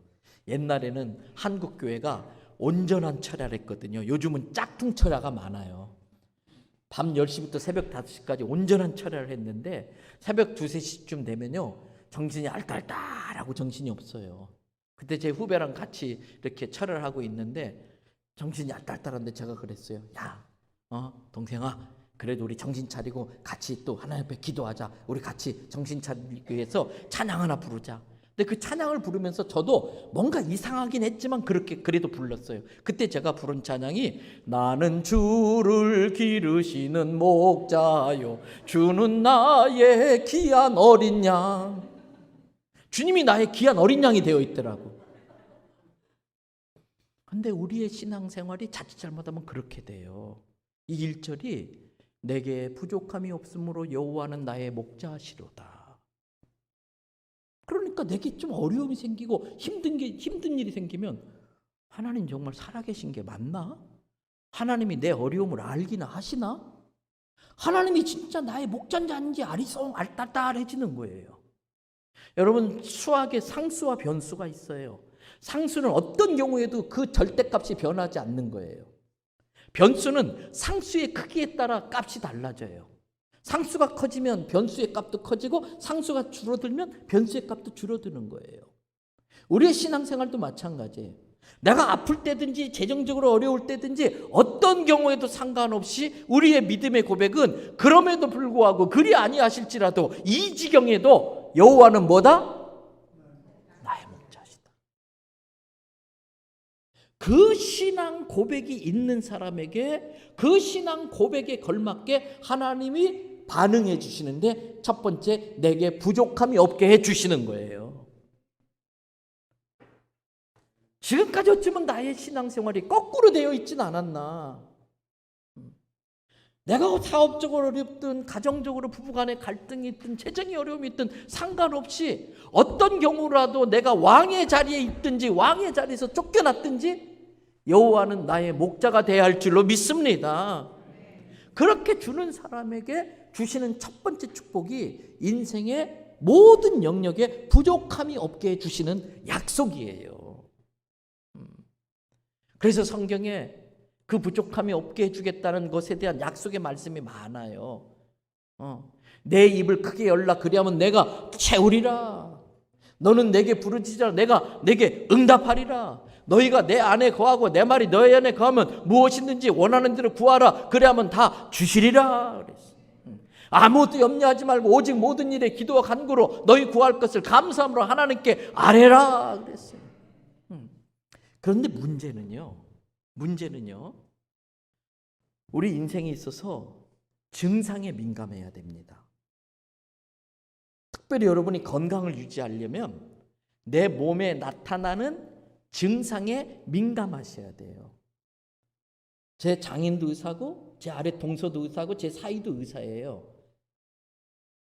옛날에는 한국 교회가 온전한 철야를 했거든요. 요즘은 짝퉁 철야가 많아요. 밤 10시부터 새벽 5시까지 온전한 철야를 했는데 새벽 2, 3시쯤 되면요, 정신이 알딸딸하고 정신이 없어요. 그때 제 후배랑 같이 이렇게 철야를 하고 있는데 정신이 알딸딸한데 제가 그랬어요. 야, 동생아, 그래도 우리 정신 차리고 같이 또 하나님 앞에 기도하자. 우리 같이 정신 차리기 위해서 찬양 하나 부르자. 근데 그 찬양을 부르면서 저도 뭔가 이상하긴 했지만 그래도 불렀어요. 그때 제가 부른 찬양이 나는 주를 기르시는 목자요, 주는 나의 귀한 어린 양. 주님이 나의 귀한 어린 양이 되어 있더라고. 근데 우리의 신앙생활이 자칫 잘못하면 그렇게 돼요. 이 1절이 내게 부족함이 없으므로 여호와는 나의 목자시로다. 그러니까 내게 좀 어려움이 생기고 힘든 일이 생기면 하나님 정말 살아계신 게 맞나? 하나님이 내 어려움을 알기나 하시나? 하나님이 진짜 나의 목자인지 아닌지 알딸딸해지는 거예요. 여러분, 수학에 상수와 변수가 있어요. 상수는 어떤 경우에도 그 절대값이 변하지 않는 거예요. 변수는 상수의 크기에 따라 값이 달라져요. 상수가 커지면 변수의 값도 커지고 상수가 줄어들면 변수의 값도 줄어드는 거예요. 우리의 신앙생활도 마찬가지예요. 내가 아플 때든지 재정적으로 어려울 때든지 어떤 경우에도 상관없이 우리의 믿음의 고백은 그럼에도 불구하고 그리 아니하실지라도 이 지경에도 여호와는 뭐다? 나의 목자시다. 그 신앙 고백이 있는 사람에게 그 신앙 고백에 걸맞게 하나님이 반응해 주시는데 첫 번째, 내게 부족함이 없게 해 주시는 거예요. 지금까지 어쩌면 나의 신앙생활이 거꾸로 되어 있지는 않았나. 내가 사업적으로 어렵든 가정적으로 부부간에 갈등이 있든 재정이 어려움이 있든 상관없이 어떤 경우라도 내가 왕의 자리에 있든지 왕의 자리에서 쫓겨났든지 여호와는 나의 목자가 되어야 할 줄로 믿습니다. 그렇게 주는 사람에게 주시는 첫 번째 축복이 인생의 모든 영역에 부족함이 없게 해주시는 약속이에요. 그래서 성경에 그 부족함이 없게 해주겠다는 것에 대한 약속의 말씀이 많아요. 내 입을 크게 열라 그리하면 내가 채우리라. 너는 내게 부르짖으라 내가 내게 응답하리라. 너희가 내 안에 거하고 내 말이 너희 안에 거하면 무엇이든지 원하는 대로 구하라. 그래야면 다 주시리라. 그랬어. 아무것도 염려하지 말고 오직 모든 일에 기도와 간구로 너희 구할 것을 감사함으로 하나님께 아뢰라. 그랬어요. 그런데 문제는요. 우리 인생에 있어서 증상에 민감해야 됩니다. 특별히 여러분이 건강을 유지하려면 내 몸에 나타나는 증상에 민감하셔야 돼요. 제 장인도 의사고 제 아래 동서도 의사고 제 사이도 의사예요.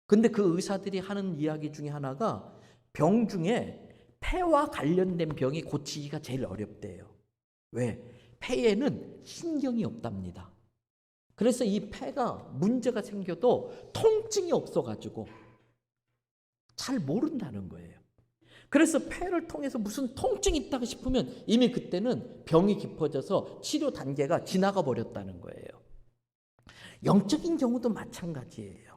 근데 그 의사들이 하는 이야기 중에 하나가 병 중에 폐와 관련된 병이 고치기가 제일 어렵대요. 왜? 폐에는 신경이 없답니다. 그래서 이 폐가 문제가 생겨도 통증이 없어가지고 잘 모른다는 거예요. 그래서 폐를 통해서 무슨 통증이 있다고 싶으면 이미 그때는 병이 깊어져서 치료 단계가 지나가 버렸다는 거예요. 영적인 경우도 마찬가지예요.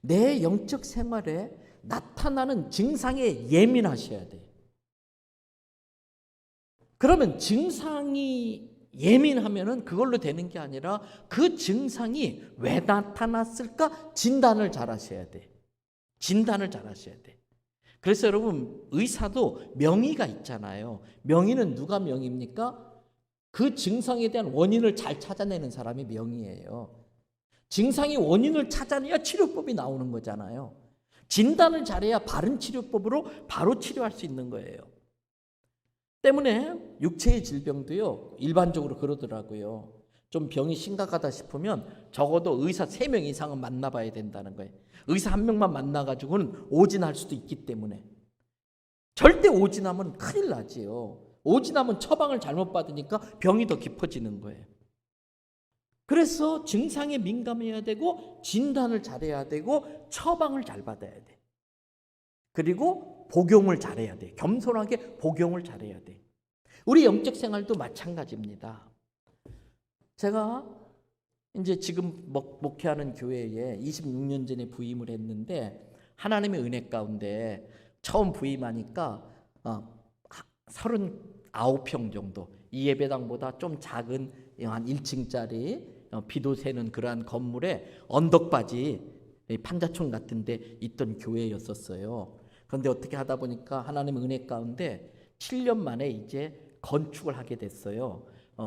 내 영적 생활에 나타나는 증상에 예민하셔야 돼요. 그러면 증상이 예민하면은 그걸로 되는 게 아니라 그 증상이 왜 나타났을까 진단을 잘 하셔야 돼. 진단을 잘 하셔야 돼. 그래서 여러분 의사도 명의가 있잖아요. 명의는 누가 명의입니까? 그 증상에 대한 원인을 잘 찾아내는 사람이 명의예요. 증상이 원인을 찾아내야 치료법이 나오는 거잖아요. 진단을 잘해야 바른 치료법으로 바로 치료할 수 있는 거예요. 때문에 육체의 질병도요, 일반적으로 그러더라고요. 좀 병이 심각하다 싶으면 적어도 의사 3명 이상은 만나봐야 된다는 거예요. 의사 1명만 만나가지고는 오진할 수도 있기 때문에. 절대 오진하면 큰일 나지요. 오진하면 처방을 잘못 받으니까 병이 더 깊어지는 거예요. 그래서 증상에 민감해야 되고 진단을 잘해야 되고 처방을 잘 받아야 돼. 그리고 복용을 잘해야 돼. 겸손하게 복용을 잘해야 돼. 우리 영적 생활도 마찬가지입니다. 제가 이제 지금 목회하는 교회에 26년 전에 부임을 했는데 하나님의 은혜 가운데 처음 부임하니까 39평 정도, 이 예배당보다 좀 작은 한 1층짜리 비도 새는 그러한 건물에 언덕바지 판자촌 같은 데 있던 교회였었어요. 그런데 어떻게 하다 보니까 하나님의 은혜 가운데 7년 만에 이제 건축을 하게 됐어요.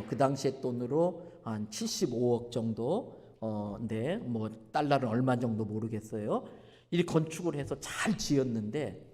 그 당시에 돈으로 한 75억 정도, 네, 뭐 달러는 얼마 정도 모르겠어요. 이 건축을 해서 잘 지었는데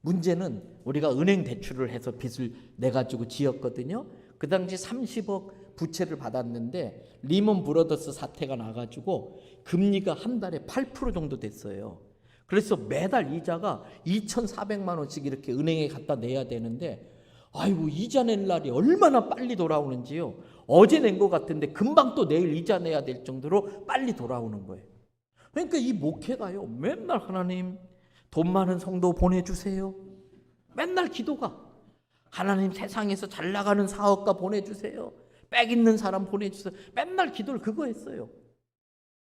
문제는 우리가 은행 대출을 해서 빚을 내가지고 지었거든요. 그 당시 30억 부채를 받았는데 리먼 브러더스 사태가 나가지고 금리가 한 달에 8% 정도 됐어요. 그래서 매달 이자가 2,400만 원씩 이렇게 은행에 갖다 내야 되는데 아이고 이자 낼 날이 얼마나 빨리 돌아오는지요. 어제 낸 것 같은데 금방 또 내일 이자 내야 될 정도로 빨리 돌아오는 거예요. 그러니까 이 목회가요 맨날 하나님 돈 많은 성도 보내주세요. 맨날 기도가 하나님 세상에서 잘 나가는 사업가 보내주세요. 빽 있는 사람 보내주세요. 맨날 기도를 그거 했어요.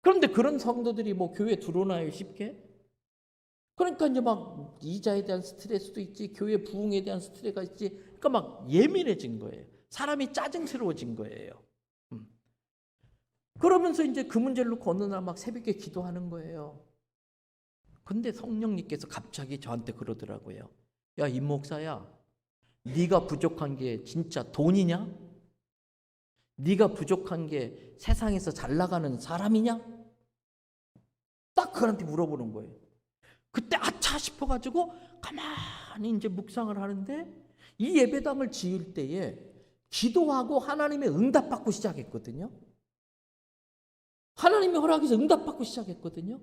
그런데 그런 성도들이 뭐 교회 들어오나요 쉽게? 그러니까 이제 막 이자에 대한 스트레스도 있지, 교회 부흥에 대한 스트레스가 있지, 그러니까 막 예민해진 거예요. 사람이 짜증스러워진 거예요. 그러면서 이제 그 문제를 놓고 어느 날 막 새벽에 기도하는 거예요. 근데 성령님께서 갑자기 저한테 그러더라고요. 야, 임 목사야, 네가 부족한 게 진짜 돈이냐? 네가 부족한 게 세상에서 잘 나가는 사람이냐? 딱 그한테 물어보는 거예요. 그때 아차 싶어가지고 가만히 이제 묵상을 하는데 이 예배당을 지을 때에 기도하고 하나님의 응답받고 시작했거든요. 하나님의 허락에서 응답받고 시작했거든요.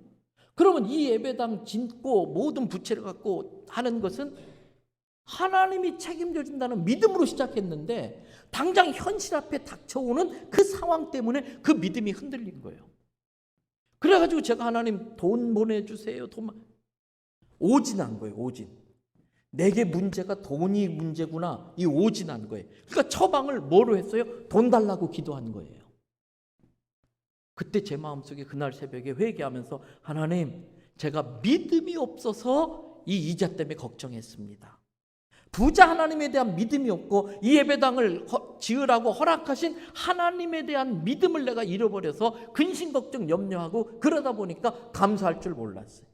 그러면 이 예배당 짓고 모든 부채를 갖고 하는 것은 하나님이 책임져 준다는 믿음으로 시작했는데 당장 현실 앞에 닥쳐오는 그 상황 때문에 그 믿음이 흔들린 거예요. 그래가지고 제가 하나님 돈 보내주세요. 오진한 거예요. 오진. 내게 문제가 돈이 문제구나. 이 오진한 거예요. 그러니까 처방을 뭐로 했어요? 돈 달라고 기도한 거예요. 그때 제 마음속에 그날 새벽에 회개하면서 하나님 제가 믿음이 없어서 이 이자 때문에 걱정했습니다. 부자 하나님에 대한 믿음이 없고 이 예배당을 지으라고 허락하신 하나님에 대한 믿음을 내가 잃어버려서 근심 걱정 염려하고 그러다 보니까 감사할 줄 몰랐어요.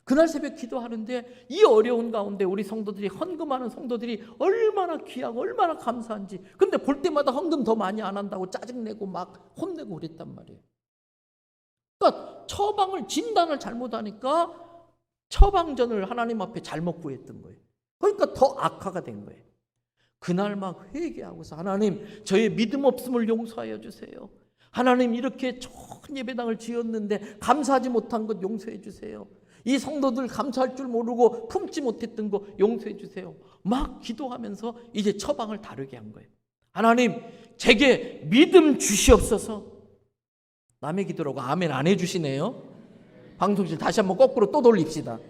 그날 새벽 기도하는데 이 어려운 가운데 우리 성도들이 헌금하는 성도들이 얼마나 귀하고 얼마나 감사한지. 근데 볼 때마다 헌금 더 많이 안 한다고 짜증내고 막 혼내고 그랬단 말이에요. 그러니까 처방을 진단을 잘못하니까 처방전을 하나님 앞에 잘못 구했던 거예요. 그러니까 더 악화가 된 거예요. 그날 막 회개하고서 하나님 저의 믿음 없음을 용서하여 주세요. 하나님 이렇게 좋은 예배당을 지었는데 감사하지 못한 것 용서해 주세요. 이 성도들 감사할 줄 모르고 품지 못했던 거 용서해 주세요. 막 기도하면서 이제 처방을 다르게 한 거예요. 하나님 제게 믿음 주시옵소서. 남의 기도라고 아멘 안 해주시네요. 방송실 다시 한번 거꾸로 또 돌립시다.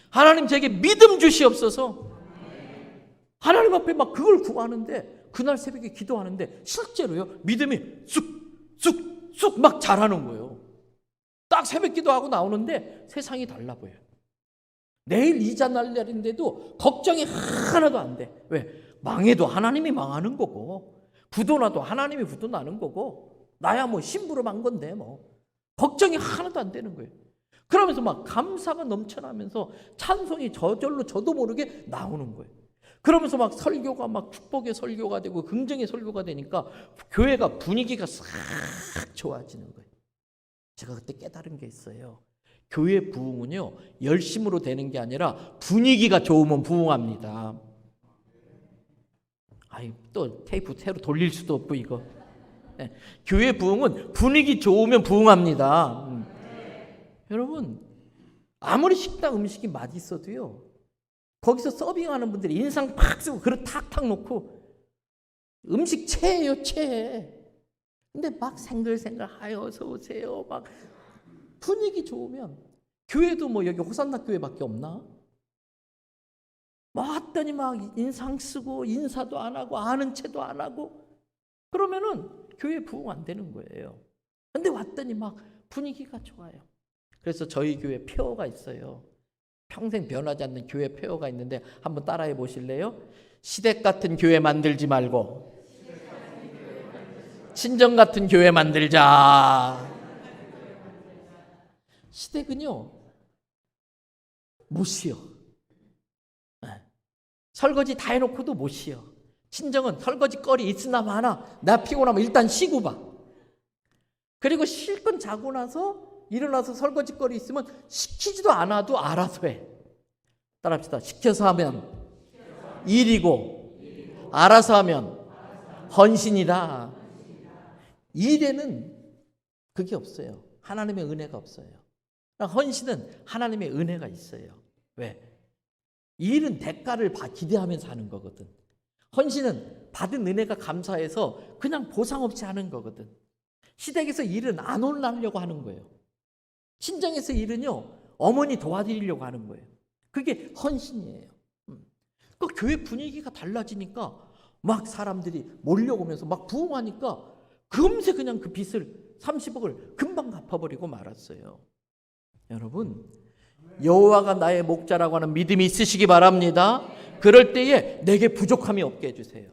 하나님 제게 믿음 주시옵소서. 하나님 앞에 막 그걸 구하는데 그날 새벽에 기도하는데 실제로요 믿음이 쑥쑥쑥 막 자라는 거예요. 딱 새벽 기도하고 나오는데 세상이 달라 보여요. 내일 이자 날 날인데도 걱정이 하나도 안 돼. 왜? 망해도 하나님이 망하는 거고, 부도나도 하나님이 부도나는 거고, 나야 뭐 심부름한 건데 뭐 걱정이 하나도 안 되는 거예요. 그러면서 막 감사가 넘쳐나면서 찬송이 저절로 저도 모르게 나오는 거예요. 그러면서 막 설교가 막 축복의 설교가 되고 긍정의 설교가 되니까 교회가 분위기가 싹 좋아지는 거예요. 제가 그때 깨달은 게 있어요. 교회 부흥은요, 열심으로 되는 게 아니라 분위기가 좋으면 부흥합니다. 아이, 또 테이프 새로 돌릴 수도 없고 이거. 네. 교회 부흥은 분위기 좋으면 부흥합니다. 여러분, 아무리 식당 음식이 맛있어도요, 거기서 서빙하는 분들이 인상 팍 쓰고 그릇 탁탁 놓고 음식 체해요, 체해. 근데 막 생글생글 하여 어서 오세요. 막 분위기 좋으면, 교회도 뭐 여기 호산나 교회밖에 없나? 왔더니 막 인상 쓰고 인사도 안 하고 아는 체도 안 하고 그러면은 교회 부흥 안 되는 거예요. 근데 왔더니 막 분위기가 좋아요. 그래서 저희 교회 표어가 있어요. 평생 변하지 않는 교회 표어가 있는데 한번 따라해 보실래요? 시댁 같은 교회 만들지 말고 친정 같은 교회 만들자. 시댁은요, 못 쉬어. 설거지 다 해놓고도 못 쉬어. 친정은 설거지 거리 있으나 마나 나 피곤하면 일단 쉬고 봐. 그리고 실컷 자고 나서 일어나서 설거지 거리 있으면 시키지도 않아도 알아서 해. 따라합시다. 시켜서 하면 일이고 알아서 하면 헌신이다. 일에는 그게 없어요. 하나님의 은혜가 없어요. 헌신은 하나님의 은혜가 있어요. 왜? 일은 대가를 기대하면서 하는 거거든. 헌신은 받은 은혜가 감사해서 그냥 보상 없이 하는 거거든. 시댁에서 일은 안 올라가려고 하는 거예요. 친정에서 일은요, 어머니 도와드리려고 하는 거예요. 그게 헌신이에요. 그 교회 분위기가 달라지니까 막 사람들이 몰려오면서 막 부흥하니까 금세 그냥 그 빚을 30억을 금방 갚아버리고 말았어요. 여러분, 여호와가 나의 목자라고 하는 믿음이 있으시기 바랍니다. 그럴 때에 내게 부족함이 없게 해주세요.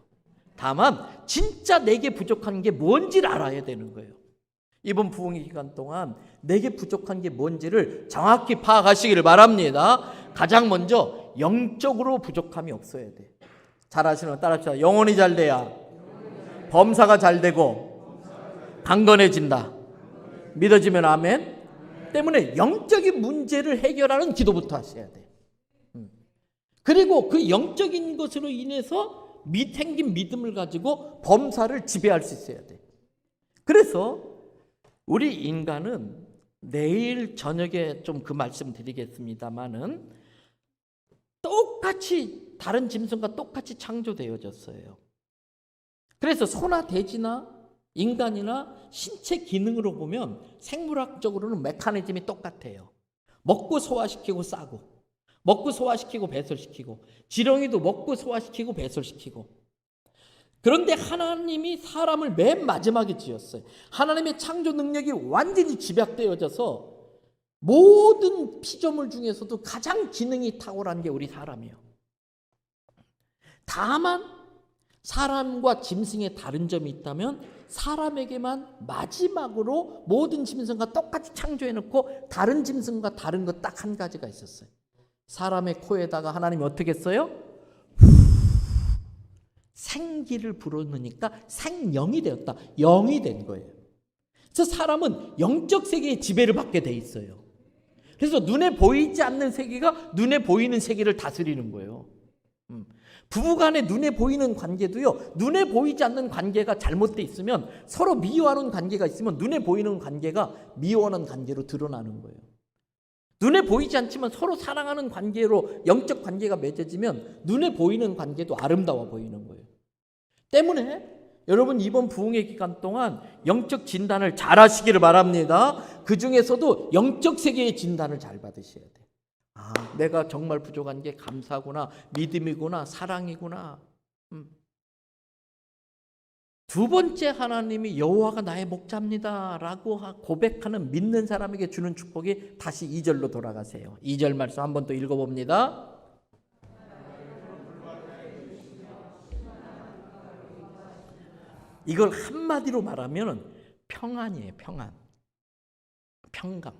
다만 진짜 내게 부족한 게 뭔지를 알아야 되는 거예요. 이번 부흥의 기간 동안 내게 부족한 게 뭔지를 정확히 파악하시기를 바랍니다. 가장 먼저 영적으로 부족함이 없어야 돼. 잘 아시는 거 따라합시다. 영혼이 잘 돼야 범사가 잘 되고 강건해진다. 믿어지면 아멘. 때문에 영적인 문제를 해결하는 기도부터 하셔야 돼. 그리고 그 영적인 것으로 인해서 생긴 믿음을 가지고 범사를 지배할 수 있어야 돼. 그래서 우리 인간은 내일 저녁에 좀 그 말씀 드리겠습니다만은 똑같이 다른 짐승과 똑같이 창조되어졌어요. 그래서 소나 돼지나 인간이나 신체 기능으로 보면 생물학적으로는 메커니즘이 똑같아요. 먹고 소화시키고 싸고, 먹고 소화시키고 배설시키고, 지렁이도 먹고 소화시키고 배설시키고. 그런데 하나님이 사람을 맨 마지막에 지었어요. 하나님의 창조 능력이 완전히 집약되어져서 모든 피조물 중에서도 가장 기능이 탁월한 게 우리 사람이에요. 다만 사람과 짐승의 다른 점이 있다면 사람에게만 마지막으로 모든 짐승과 똑같이 창조해놓고 다른 짐승과 다른 것 딱 한 가지가 있었어요. 사람의 코에다가 하나님이 어떻게 했어요? 생기를 불어넣으니까 생명이 되었다. 영이 된 거예요. 그래서 사람은 영적 세계의 지배를 받게 돼 있어요. 그래서 눈에 보이지 않는 세계가 눈에 보이는 세계를 다스리는 거예요. 부부간에 눈에 보이는 관계도요, 눈에 보이지 않는 관계가 잘못돼 있으면, 서로 미워하는 관계가 있으면 눈에 보이는 관계가 미워하는 관계로 드러나는 거예요. 눈에 보이지 않지만 서로 사랑하는 관계로 영적 관계가 맺어지면 눈에 보이는 관계도 아름다워 보이는 거예요. 때문에 여러분 이번 부흥의 기간 동안 영적 진단을 잘 하시기를 바랍니다. 그 중에서도 영적 세계의 진단을 잘 받으셔야 돼요. 아, 내가 정말 부족한 게 감사구나, 믿음이구나, 사랑이구나. 두 번째 하나님이 여호와가 나의 목자입니다라고 고백하는 믿는 사람에게 주는 축복이 다시 2절로 돌아가세요. 2절 말씀 한번 또 읽어봅니다. 이걸 한마디로 말하면 평안이에요. 평안. 평강.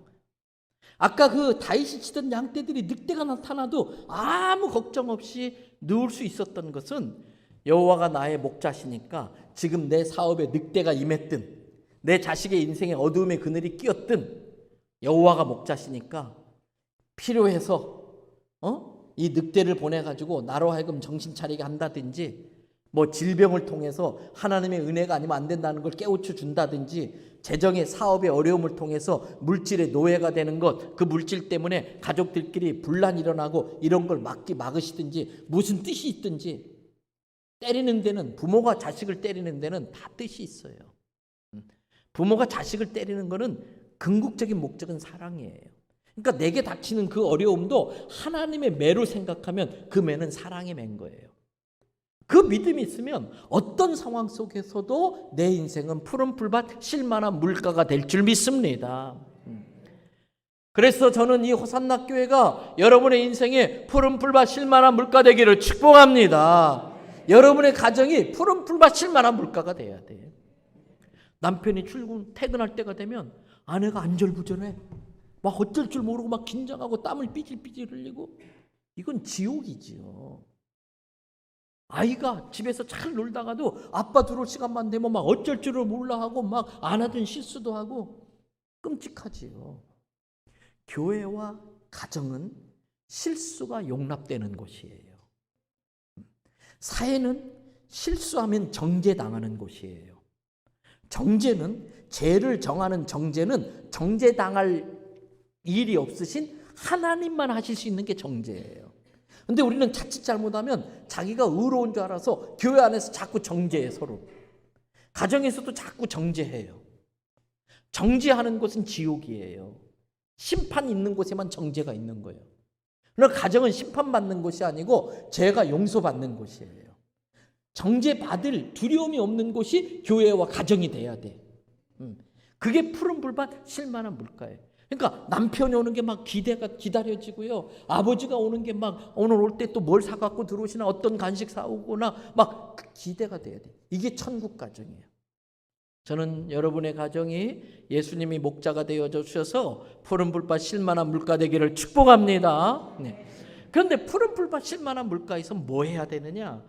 아까 그 다윗이 치던 양떼들이 늑대가 나타나도 아무 걱정 없이 누울 수 있었던 것은 여호와가 나의 목자시니까 지금 내 사업에 늑대가 임했든 내 자식의 인생에 어두움의 그늘이 끼었든 여호와가 목자시니까 필요해서 이 늑대를 보내가지고 나로 하여금 정신 차리게 한다든지 뭐 질병을 통해서 하나님의 은혜가 아니면 안 된다는 걸 깨우쳐 준다든지 재정의 사업의 어려움을 통해서 물질의 노예가 되는 것, 그 물질 때문에 가족들끼리 분란이 일어나고 이런 걸 막으시든지 무슨 뜻이 있든지 때리는 데는, 부모가 자식을 때리는 데는 다 뜻이 있어요. 부모가 자식을 때리는 거는 궁극적인 목적은 사랑이에요. 그러니까 내게 닥치는 그 어려움도 하나님의 매로 생각하면 그 매는 사랑의 매인 거예요. 그 믿음이 있으면 어떤 상황 속에서도 내 인생은 푸른 풀밭 쉴만한 물가가 될 줄 믿습니다. 그래서 저는 이 호산나 교회가 여러분의 인생에 푸른 풀밭 쉴만한 물가 되기를 축복합니다. 여러분의 가정이 푸른 풀밭 쉴만한 물가가 돼야 돼. 남편이 퇴근할 때가 되면 아내가 안절부절해. 막 어쩔 줄 모르고 막 긴장하고 땀을 삐질삐질 흘리고, 이건 지옥이지요. 아이가 집에서 잘 놀다가도 아빠 들어올 시간만 되면 막 어쩔 줄을 몰라 하고 막 안 하던 실수도 하고 끔찍하지요. 교회와 가정은 실수가 용납되는 곳이에요. 사회는 실수하면 정죄당하는 곳이에요. 정죄는, 죄를 정하는 정죄는 정죄당할 일이 없으신 하나님만 하실 수 있는 게 정죄예요. 근데 우리는 자칫 잘못하면 자기가 의로운 줄 알아서 교회 안에서 자꾸 정죄해. 서로 가정에서도 자꾸 정죄해요. 정죄하는 곳은 지옥이에요. 심판 있는 곳에만 정죄가 있는 거예요. 그러나 가정은 심판받는 곳이 아니고 죄가 용서받는 곳이에요. 정죄받을 두려움이 없는 곳이 교회와 가정이 돼야 돼. 그게 푸른 불밭 쉴만한 물가예요. 그러니까 남편이 오는 게 막 기다려지고요. 아버지가 오는 게 막 오늘 올 때 또 뭘 사갖고 들어오시나, 어떤 간식 사오거나 막 기대가 돼야 돼. 이게 천국 가정이에요. 저는 여러분의 가정이 예수님이 목자가 되어 주셔서 푸른 불밭 쉴만한 물가 되기를 축복합니다. 네. 그런데 푸른 불밭 쉴만한 물가에서 뭐 해야 되느냐?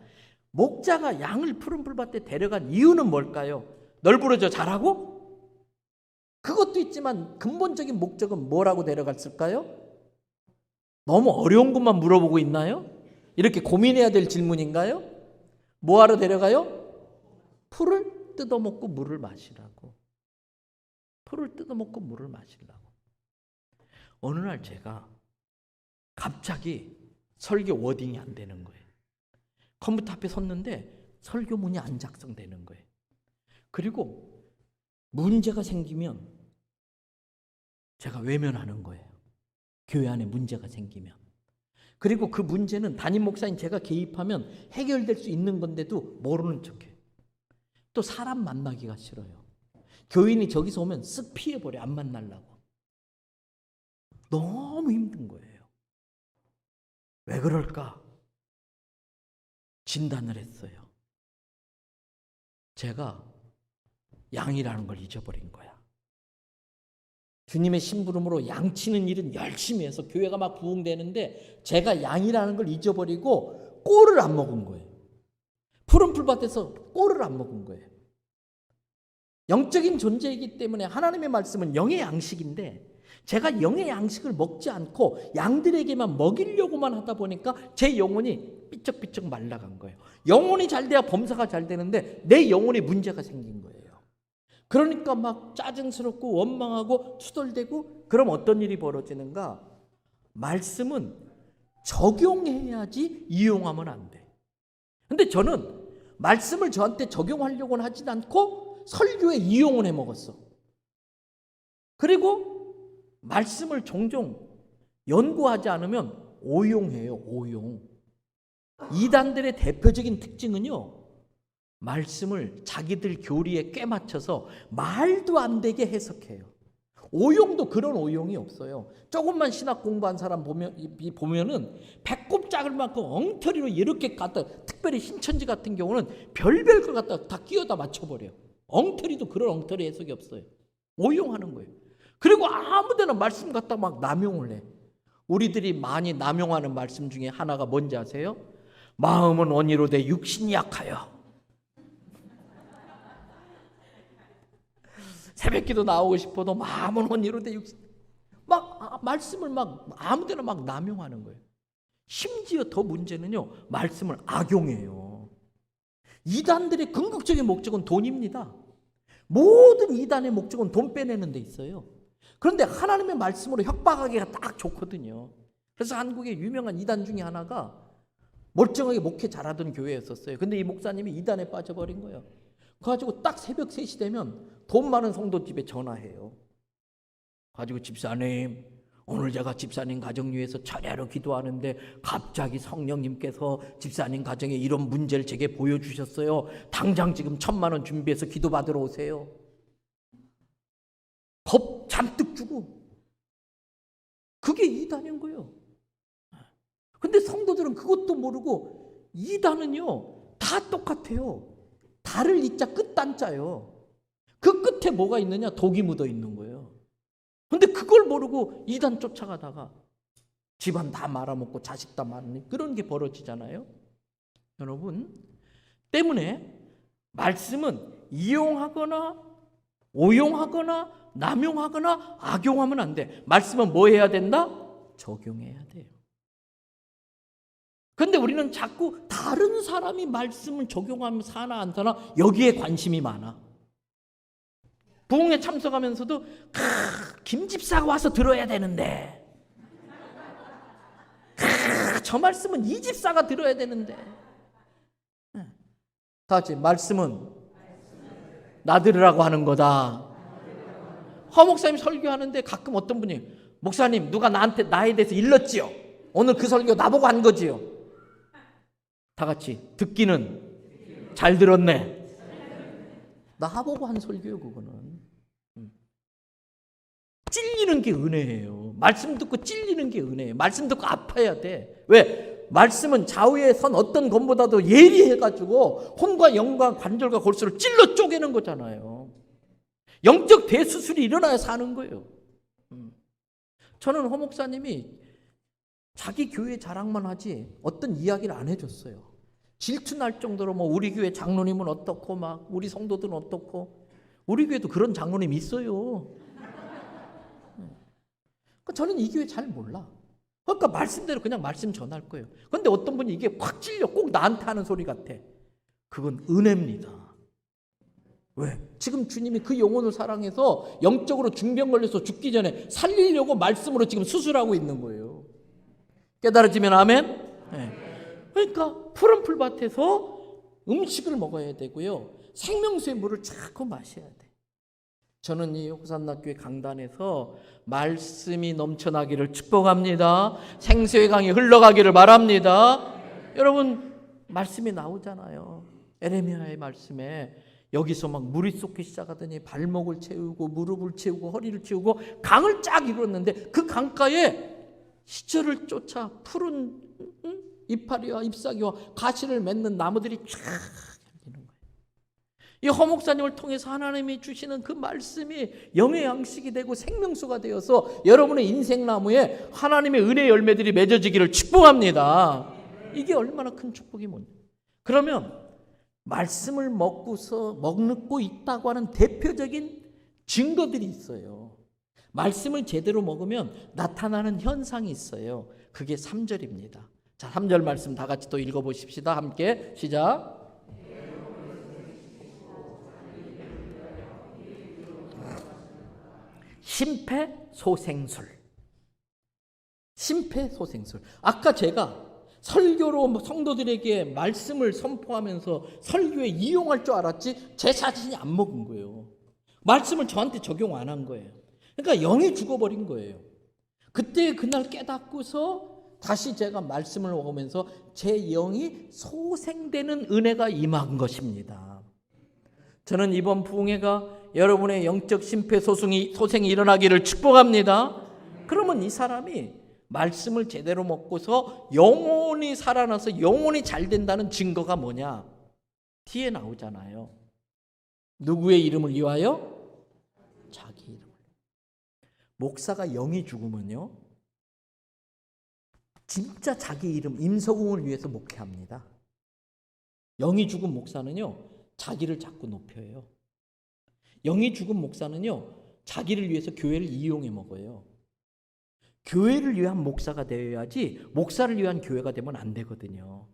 목자가 양을 푸른 불밭에 데려간 이유는 뭘까요? 널브러져 자라고? 그것도 있지만 근본적인 목적은 뭐라고 데려갔을까요? 너무 어려운 것만 물어보고 있나요? 이렇게 고민해야 될 질문인가요? 뭐하러 데려가요? 풀을 뜯어먹고 물을 마시라고. 풀을 뜯어먹고 물을 마시라고. 어느 날 제가 갑자기 설교 워딩이 안 되는 거예요. 컴퓨터 앞에 섰는데 설교문이 안 작성되는 거예요. 그리고 문제가 생기면 제가 외면하는 거예요. 교회 안에 문제가 생기면. 그리고 그 문제는 담임 목사인 제가 개입하면 해결될 수 있는 건데도 모르는 척해. 또 사람 만나기가 싫어요. 교인이 저기서 오면 쓱 피해버려. 안 만나려고. 너무 힘든 거예요. 왜 그럴까? 진단을 했어요. 제가 양이라는 걸 잊어버린 거야. 주님의 심부름으로 양치는 일은 열심히 해서 교회가 막 부흥되는데 제가 양이라는 걸 잊어버리고 꼴을 안 먹은 거예요. 푸른 풀밭에서 꼴을 안 먹은 거예요. 영적인 존재이기 때문에 하나님의 말씀은 영의 양식인데 제가 영의 양식을 먹지 않고 양들에게만 먹이려고만 하다 보니까 제 영혼이 삐쩍삐쩍 말라간 거예요. 영혼이 잘 돼야 범사가 잘 되는데 내 영혼에 문제가 생긴 거예요. 그러니까 막 짜증스럽고 원망하고 투덜대고. 그럼 어떤 일이 벌어지는가? 말씀은 적용해야지 이용하면 안 돼. 근데 저는 말씀을 저한테 적용하려고는 하진 않고 설교에 이용을 해 먹었어. 그리고 말씀을 종종 연구하지 않으면 오용해요. 오용. 이단들의 대표적인 특징은요, 말씀을 자기들 교리에 꿰맞춰서 말도 안 되게 해석해요. 오용도 그런 오용이 없어요. 조금만 신학 공부한 사람 보면은 배꼽 작을 만큼 엉터리로 이렇게 갖다, 특별히 신천지 같은 경우는 별별 걸 갖다 다 끼워다 맞춰버려요. 엉터리도 그런 엉터리 해석이 없어요. 오용하는 거예요. 그리고 아무데나 말씀 갖다 막 남용을 해. 우리들이 많이 남용하는 말씀 중에 하나가 뭔지 아세요? 마음은 원이로 돼 육신이 약하여. 새벽기도 나오고 싶어도 마음은 원이로 돼 육신. 말씀을 막 아무데나 막 남용하는 거예요. 심지어 더 문제는요, 말씀을 악용해요. 이단들의 궁극적인 목적은 돈입니다. 모든 이단의 목적은 돈 빼내는 데 있어요. 그런데 하나님의 말씀으로 협박하기가 딱 좋거든요. 그래서 한국의 유명한 이단 중에 하나가 멀쩡하게 목회 잘하던 교회였었어요. 근데 이 목사님이 이단에 빠져버린 거예요. 그래가지고 딱 새벽 3시 되면 돈 많은 성도 집에 전화해요. 가지고 집사님, 오늘 제가 집사님 가정 위해서 철야로 기도하는데 갑자기 성령님께서 집사님 가정에 이런 문제를 제게 보여주셨어요. 당장 지금 1,000만 원 준비해서 기도받으러 오세요. 겁 잔뜩 주고. 그게 이단인 거예요. 근데 성도들은 그것도 모르고 이단은요 다 똑같아요. 달을 이자 끝단자요. 그 끝에 뭐가 있느냐? 독이 묻어 있는 거예요. 근데 그걸 모르고 이단 쫓아가다가 집안 다 말아먹고 자식 다 말아먹는 그런 게 벌어지잖아요. 여러분, 때문에 말씀은 이용하거나 오용하거나 남용하거나 악용하면 안 돼. 말씀은 뭐 해야 된다? 적용해야 돼요. 근데 우리는 자꾸 다른 사람이 말씀을 적용하면 사나 안 사나 여기에 관심이 많아. 부흥회 참석하면서도 김 집사가 와서 들어야 되는데 저 말씀은 이 집사가 들어야 되는데 다 같이 말씀은 나 들으라고 하는 거다. 허 목사님 설교하는데 가끔 어떤 분이 목사님 누가 나에 대해서 일렀지요. 오늘 그 설교 나보고 한 거지요. 다 같이 듣기는 잘 들었네. 나보고 한 설교요 그거는. 찔리는 게 은혜예요. 말씀 듣고 찔리는 게 은혜예요. 말씀 듣고 아파야 돼. 왜? 말씀은 좌우에 선 어떤 것보다도 예리해가지고 혼과 영과 관절과 골수를 찔러 쪼개는 거잖아요. 영적 대수술이 일어나야 사는 거예요. 저는 허 목사님이 자기 교회 자랑만 하지 어떤 이야기를 안 해줬어요. 질투날 정도로 뭐 우리 교회 장로님은 어떻고 막 우리 성도들은 어떻고 우리 교회도 그런 장로님 있어요. 저는 이 교회 잘 몰라. 그러니까 말씀대로 그냥 말씀 전할 거예요. 그런데 어떤 분이 이게 확 찔려 꼭 나한테 하는 소리 같아. 그건 은혜입니다. 왜? 지금 주님이 그 영혼을 사랑해서 영적으로 중병 걸려서 죽기 전에 살리려고 말씀으로 지금 수술하고 있는 거예요. 깨달아지면 아멘? 네. 그러니까 푸른 풀밭에서 음식을 먹어야 되고요. 생명수의 물을 자꾸 마셔야 돼. 저는 이 호산나교회 강단에서 말씀이 넘쳐나기를 축복합니다. 생수의 강이 흘러가기를 바랍니다. 여러분 말씀이 나오잖아요. 에레미야의 말씀에 여기서 막 물이 쏟기 시작하더니 발목을 채우고 무릎을 채우고 허리를 채우고 강을 쫙 이뤘는데 그 강가에 시절을 쫓아 푸른 이파리와 잎사귀와 가시를 맺는 나무들이 쫙 열리는 거예요. 이 허목사님을 통해서 하나님이 주시는 그 말씀이 영의 양식이 되고 생명수가 되어서 여러분의 인생나무에 하나님의 은혜 열매들이 맺어지기를 축복합니다. 이게 얼마나 큰 축복이 뭔지. 그러면 말씀을 먹고 있다고 하는 대표적인 증거들이 있어요. 말씀을 제대로 먹으면 나타나는 현상이 있어요. 그게 3절입니다. 자, 3절 말씀 다 같이 또 읽어보십시다. 함께 시작. 심폐소생술. 심폐소생술. 아까 제가 설교로 성도들에게 말씀을 선포하면서 설교에 이용할 줄 알았지 제 자신이 안 먹은 거예요. 말씀을 저한테 적용 안 한 거예요. 그러니까 영이 죽어버린 거예요. 그때 그날 깨닫고서 다시 제가 말씀을 먹으면서 제 영이 소생되는 은혜가 임한 것입니다. 저는 이번 부흥회가 여러분의 영적 심폐소생이 일어나기를 축복합니다. 그러면 이 사람이 말씀을 제대로 먹고서 영혼이 살아나서 영혼이 잘 된다는 증거가 뭐냐? 뒤에 나오잖아요. 누구의 이름을 위하여? 자기 이름을. 목사가 영이 죽으면요, 진짜 자기 이름, 임서궁을 위해서 목회합니다. 영이 죽은 목사는요, 자기를 자꾸 높여요. 영이 죽은 목사는요, 자기를 위해서 교회를 이용해 먹어요. 교회를 위한 목사가 되어야지 목사를 위한 교회가 되면 안 되거든요.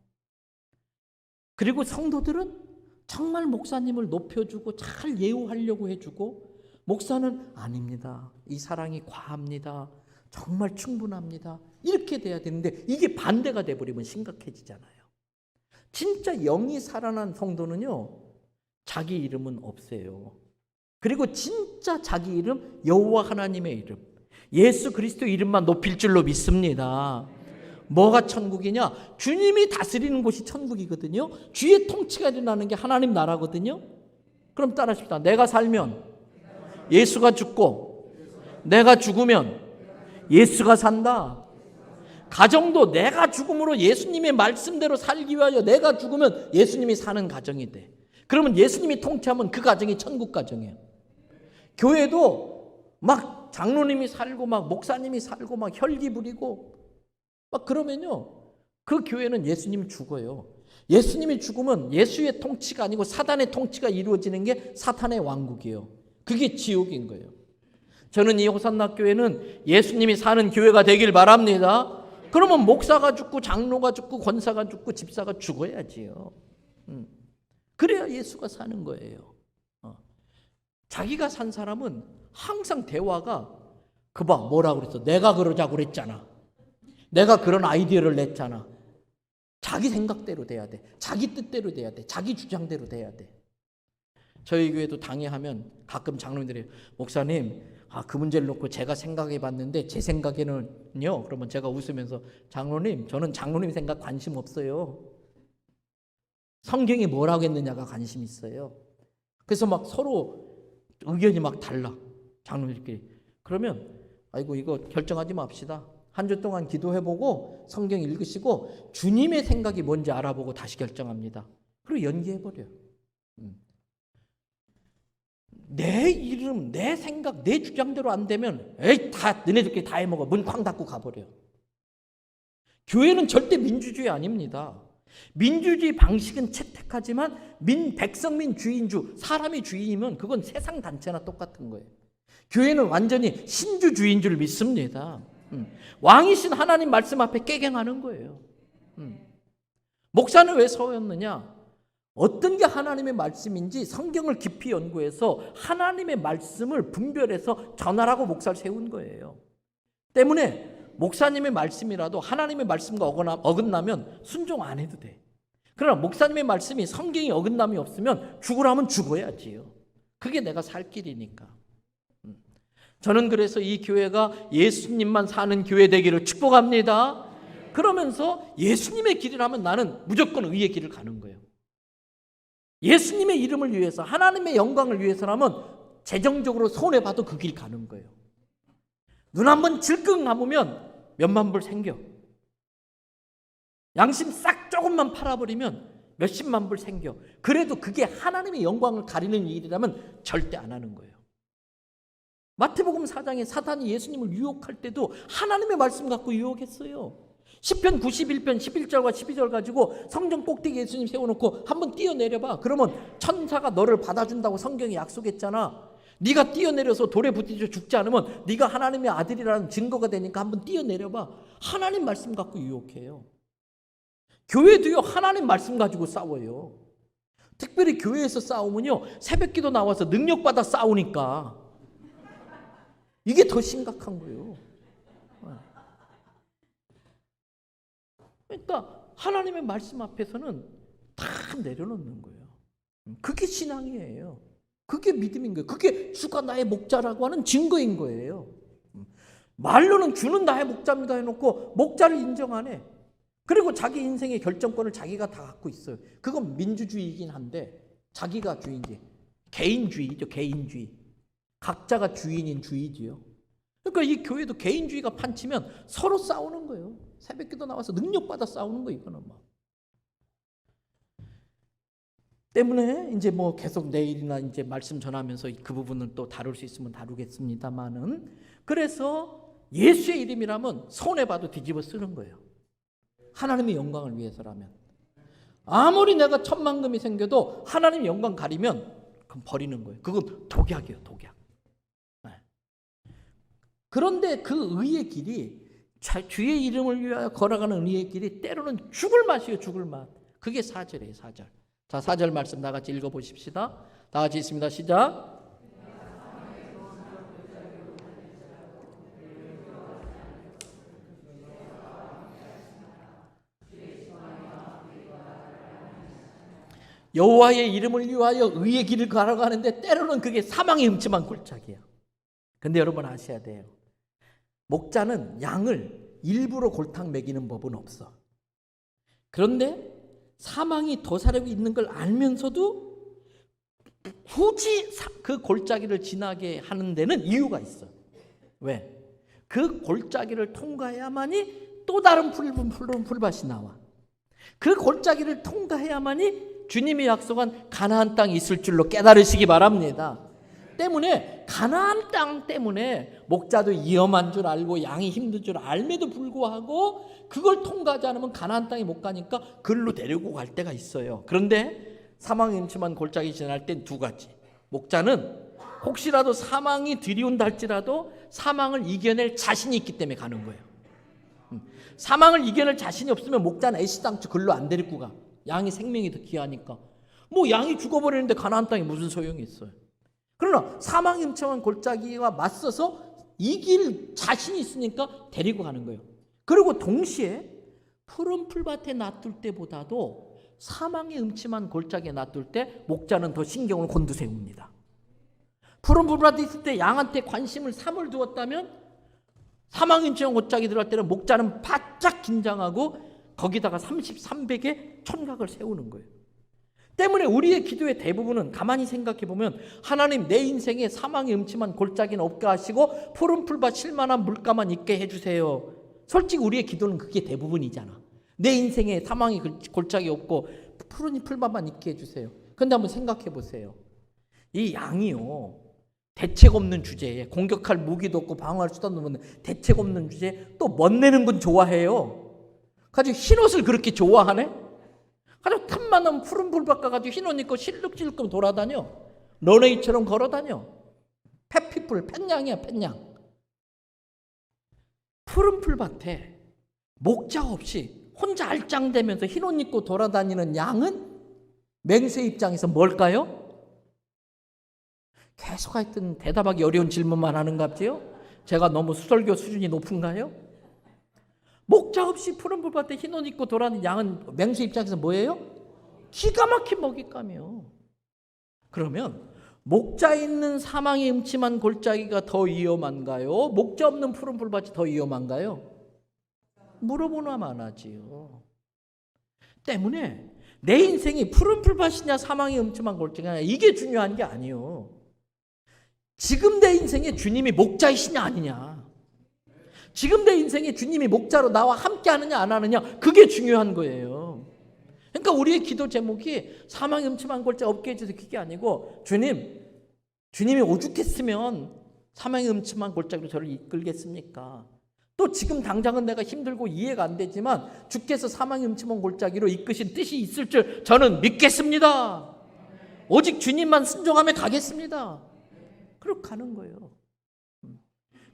그리고 성도들은 정말 목사님을 높여주고 잘 예우하려고 해주고, 목사는 아닙니다. 이 사랑이 과합니다. 정말 충분합니다. 이렇게 돼야 되는데 이게 반대가 돼버리면 심각해지잖아요. 진짜 영이 살아난 성도는요, 자기 이름은 없애요. 그리고 진짜 자기 이름, 여호와 하나님의 이름, 예수 그리스도 이름만 높일 줄로 믿습니다. 뭐가 천국이냐? 주님이 다스리는 곳이 천국이거든요. 주의 통치가 일어나는 게 하나님 나라거든요. 그럼 따라하십시다. 내가 살면 예수가 죽고, 내가 죽으면 예수가 산다. 가정도 내가 죽음으로 예수님의 말씀대로 살기 위하여 내가 죽으면 예수님이 사는 가정이 돼. 그러면 예수님이 통치하면 그 가정이 천국 가정이에요. 교회도 막 장로님이 살고 막 목사님이 살고 막 혈기 부리고 막 그러면요, 그 교회는 예수님이 죽어요. 예수님이 죽으면 예수의 통치가 아니고 사단의 통치가 이루어지는 게 사탄의 왕국이에요. 그게 지옥인 거예요. 저는 이 호산나 교회는 예수님이 사는 교회가 되길 바랍니다. 그러면 목사가 죽고 장로가 죽고 권사가 죽고 집사가 죽어야지요. 그래야 예수가 사는 거예요. 자기가 산 사람은 항상 대화가 그봐 뭐라고 그랬어? 내가 그러자고 그랬잖아. 내가 그런 아이디어를 냈잖아. 자기 생각대로 돼야 돼. 자기 뜻대로 돼야 돼. 자기 주장대로 돼야 돼. 저희 교회도 당회하면 가끔 장로님들이 목사님, 그 문제를 놓고 제가 생각해 봤는데 제 생각에는요. 그러면 제가 웃으면서 장로님, 저는 장로님 생각 관심 없어요. 성경이 뭐라고 했느냐가 관심 있어요. 그래서 막 서로 의견이 막 달라. 장로님들끼리. 그러면 아이고 이거 결정하지 맙시다. 한 주 동안 기도해보고 성경 읽으시고 주님의 생각이 뭔지 알아보고 다시 결정합니다. 그리고 연기해버려요. 내 이름, 내 생각, 내 주장대로 안 되면 에이 다 너네들끼리 다 해먹어. 문 쾅 닫고 가버려요. 교회는 절대 민주주의 아닙니다. 민주주의 방식은 채택하지만 백성민 주인주, 사람이 주인이면 그건 세상 단체나 똑같은 거예요. 교회는 완전히 신주주의인 줄 믿습니다. 왕이신 하나님 말씀 앞에 깨갱하는 거예요. 목사는 왜 서였느냐? 어떤 게 하나님의 말씀인지 성경을 깊이 연구해서 하나님의 말씀을 분별해서 전하라고 목사를 세운 거예요. 때문에 목사님의 말씀이라도 하나님의 말씀과 어긋나면 순종 안 해도 돼. 그러나 목사님의 말씀이 성경이 어긋남이 없으면 죽으라면 죽어야지요. 그게 내가 살 길이니까. 저는 그래서 이 교회가 예수님만 사는 교회 되기를 축복합니다. 그러면서 예수님의 길이라면 나는 무조건 의의 길을 가는 거예요. 예수님의 이름을 위해서, 하나님의 영광을 위해서라면 재정적으로 손해봐도 그 길 가는 거예요. 눈 한번 질끈 감으면 몇만 불 생겨. 양심 싹 조금만 팔아버리면 몇십만 불 생겨. 그래도 그게 하나님의 영광을 가리는 일이라면 절대 안 하는 거예요. 마태복음 4장에 사탄이 예수님을 유혹할 때도 하나님의 말씀 갖고 유혹했어요. 시편 91편 11절과 12절 가지고 성전 꼭대기 예수님 세워놓고 한번 뛰어내려봐. 그러면 천사가 너를 받아준다고 성경이 약속했잖아. 네가 뛰어내려서 돌에 부딪혀 죽지 않으면 네가 하나님의 아들이라는 증거가 되니까 한번 뛰어내려봐. 하나님 말씀 갖고 유혹해요. 교회도요, 하나님 말씀 가지고 싸워요. 특별히 교회에서 싸우면요, 새벽기도 나와서 능력받아 싸우니까 이게 더 심각한 거예요. 그러니까 하나님의 말씀 앞에서는 다 내려놓는 거예요. 그게 신앙이에요. 그게 믿음인 거예요. 그게 주가 나의 목자라고 하는 증거인 거예요. 말로는 주는 나의 목자입니다 해놓고 목자를 인정 안 해. 그리고 자기 인생의 결정권을 자기가 다 갖고 있어요. 그건 민주주의이긴 한데 자기가 주인지. 개인주의죠. 개인주의. 각자가 주인인 주의지요. 그러니까 이 교회도 개인주의가 판치면 서로 싸우는 거예요. 새벽기도 나와서 능력받아 싸우는 거 이거는 뭐. 때문에 이제 뭐 계속 내일이나 이제 말씀 전하면서 그 부분을 또 다룰 수 있으면 다루겠습니다만은, 그래서 예수의 이름이라면 손해봐도 뒤집어 쓰는 거예요. 하나님의 영광을 위해서라면. 아무리 내가 천만금이 생겨도 하나님의 영광 가리면 그건 버리는 거예요. 그건 독약이에요. 독약. 네. 그런데 그 의의 길이, 주의 이름을 위하여 걸어가는 의의 길이 때로는 죽을 맛이에요. 죽을 맛. 그게 4절이에요. 4절. 자, 4절 말씀 다 같이 읽어보십시다. 다 같이 있습니다. 시작. 여호와의 이름을 위하여 의의 길을 걸어가는데 때로는 그게 사망의 음침한 골짜기예요. 근데 여러분 아셔야 돼요. 목자는 양을 일부러 골탕 먹이는 법은 없어. 그런데 사망이 도사리고 있는 걸 알면서도 굳이 그 골짜기를 지나게 하는 데는 이유가 있어. 왜? 그 골짜기를 통과해야만이 또 다른 푸른 풀밭이 나와. 그 골짜기를 통과해야만이 주님이 약속한 가나안 땅이 있을 줄로 깨달으시기 바랍니다. 때문에 가나안 땅 때문에 목자도 위험한 줄 알고 양이 힘든 줄 알매도 불구하고 그걸 통과하지 않으면 가나안 땅에 못 가니까 글로 데리고 갈 때가 있어요. 그런데 사망이 음침한 골짜기 지날 땐 두 가지. 목자는 혹시라도 사망이 들이온다 할지라도 사망을 이겨낼 자신이 있기 때문에 가는 거예요. 사망을 이겨낼 자신이 없으면 목자는 애시당초 글로 안 데리고 가. 양이 생명이 더 귀하니까. 뭐 양이 죽어버리는데 가나안 땅에 무슨 소용이 있어요. 그러나 사망이 음침한 골짜기와 맞서서 이길 자신이 있으니까 데리고 가는 거예요. 그리고 동시에 푸른 풀밭에 놔둘 때보다도 사망의 음침한 골짜기에 놔둘 때 목자는 더 신경을 곤두세웁니다. 푸른 풀밭에 있을 때 양한테 관심을 삼을 두었다면 사망의 음침한 골짜기 들어갈 때는 목자는 바짝 긴장하고 거기다가 33백의 촌각을 세우는 거예요. 때문에 우리의 기도의 대부분은 가만히 생각해 보면 하나님 내 인생에 사망의 음침한 골짜기는 없게 하시고 푸른 풀밭 쉴만한 물가만 있게 해주세요. 솔직히 우리의 기도는 그게 대부분이잖아. 내 인생에 사망의 골짜기 없고 푸른 풀밭만 있게 해주세요. 그런데 한번 생각해 보세요. 이 양이요, 대책 없는 주제에 공격할 무기도 없고 방어할 수단도 없는 대책 없는 주제에 또 멋내는 건 좋아해요. 가지고 흰옷을 그렇게 좋아하네? 가지고 틈만 나면 푸른 풀밭 가가지고 흰옷 입고 실룩실룩 돌아다녀. 런웨이처럼 걸어다녀. 펫피플, 펫냥이야, 펫냥. 푸른 풀밭에 목자 없이 혼자 알짱대면서 흰옷 입고 돌아다니는 양은 맹수의 입장에서 뭘까요? 계속 하여튼 대답하기 어려운 질문만 하는갑지요? 제가 너무 수설교 수준이 높은가요? 목자 없이 푸른 풀밭에 흰옷 입고 돌아다니는 양은 맹수 입장에서 뭐예요? 기가 막힌 먹잇감이요. 그러면 목자 있는 사망의 음침한 골짜기가 더 위험한가요? 목자 없는 푸른 풀밭이 더 위험한가요? 물어보나만 하지요. 때문에 내 인생이 푸른 풀밭이냐 사망의 음침한 골짜기냐 이게 중요한 게 아니에요. 지금 내 인생에 주님이 목자이시냐 아니냐, 지금 내 인생에 주님이 목자로 나와 함께 하느냐 안 하느냐 그게 중요한 거예요. 그러니까 우리의 기도 제목이 사망의 음침한 골짜기 없게 해주세요 그게 아니고 주님이 오죽했으면 사망의 음침한 골짜기로 저를 이끌겠습니까? 또 지금 당장은 내가 힘들고 이해가 안 되지만 주께서 사망의 음침한 골짜기로 이끄신 뜻이 있을 줄 저는 믿겠습니다. 오직 주님만 순종하며 가겠습니다. 그렇게 가는 거예요.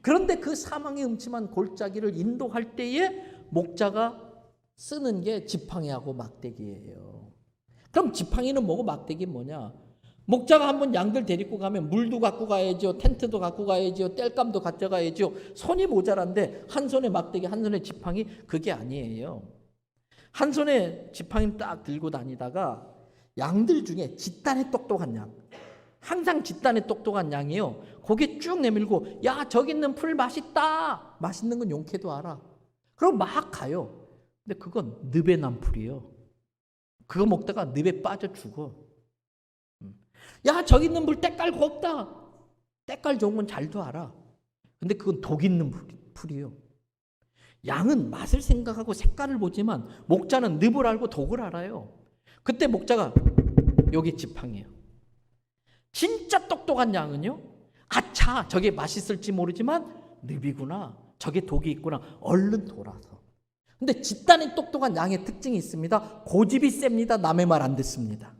그런데 그 사망의 음침한 골짜기를 인도할 때에 목자가 쓰는 게 지팡이하고 막대기예요. 그럼 지팡이는 뭐고 막대기는 뭐냐? 목자가 한번 양들 데리고 가면 물도 갖고 가야죠, 텐트도 갖고 가야죠, 땔감도 가져가야죠. 손이 모자란데 한 손에 막대기 한 손에 지팡이 그게 아니에요. 한 손에 지팡이를 딱 들고 다니다가 양들 중에 뒷단에 똑똑한 양, 항상 뒷단에 똑똑한 양이요, 고개 쭉 내밀고 야 저기 있는 풀 맛있다, 맛있는 건 용케도 알아. 그럼 막 가요. 근데 그건 늪에 난 풀이에요. 그거 먹다가 늪에 빠져 죽어. 야, 저기 있는 물 때깔 곱다. 때깔 좋은 건 잘도 알아. 근데 그건 독 있는 풀이에요. 양은 맛을 생각하고 색깔을 보지만 목자는 늪을 알고 독을 알아요. 그때 목자가 여기 지팡이에요. 진짜 똑똑한 양은요, 아차, 저게 맛있을지 모르지만 늪이구나, 저게 독이 있구나, 얼른 돌아서. 근데 집단이 똑똑한 양의 특징이 있습니다. 고집이 셉니다. 남의 말 안 듣습니다.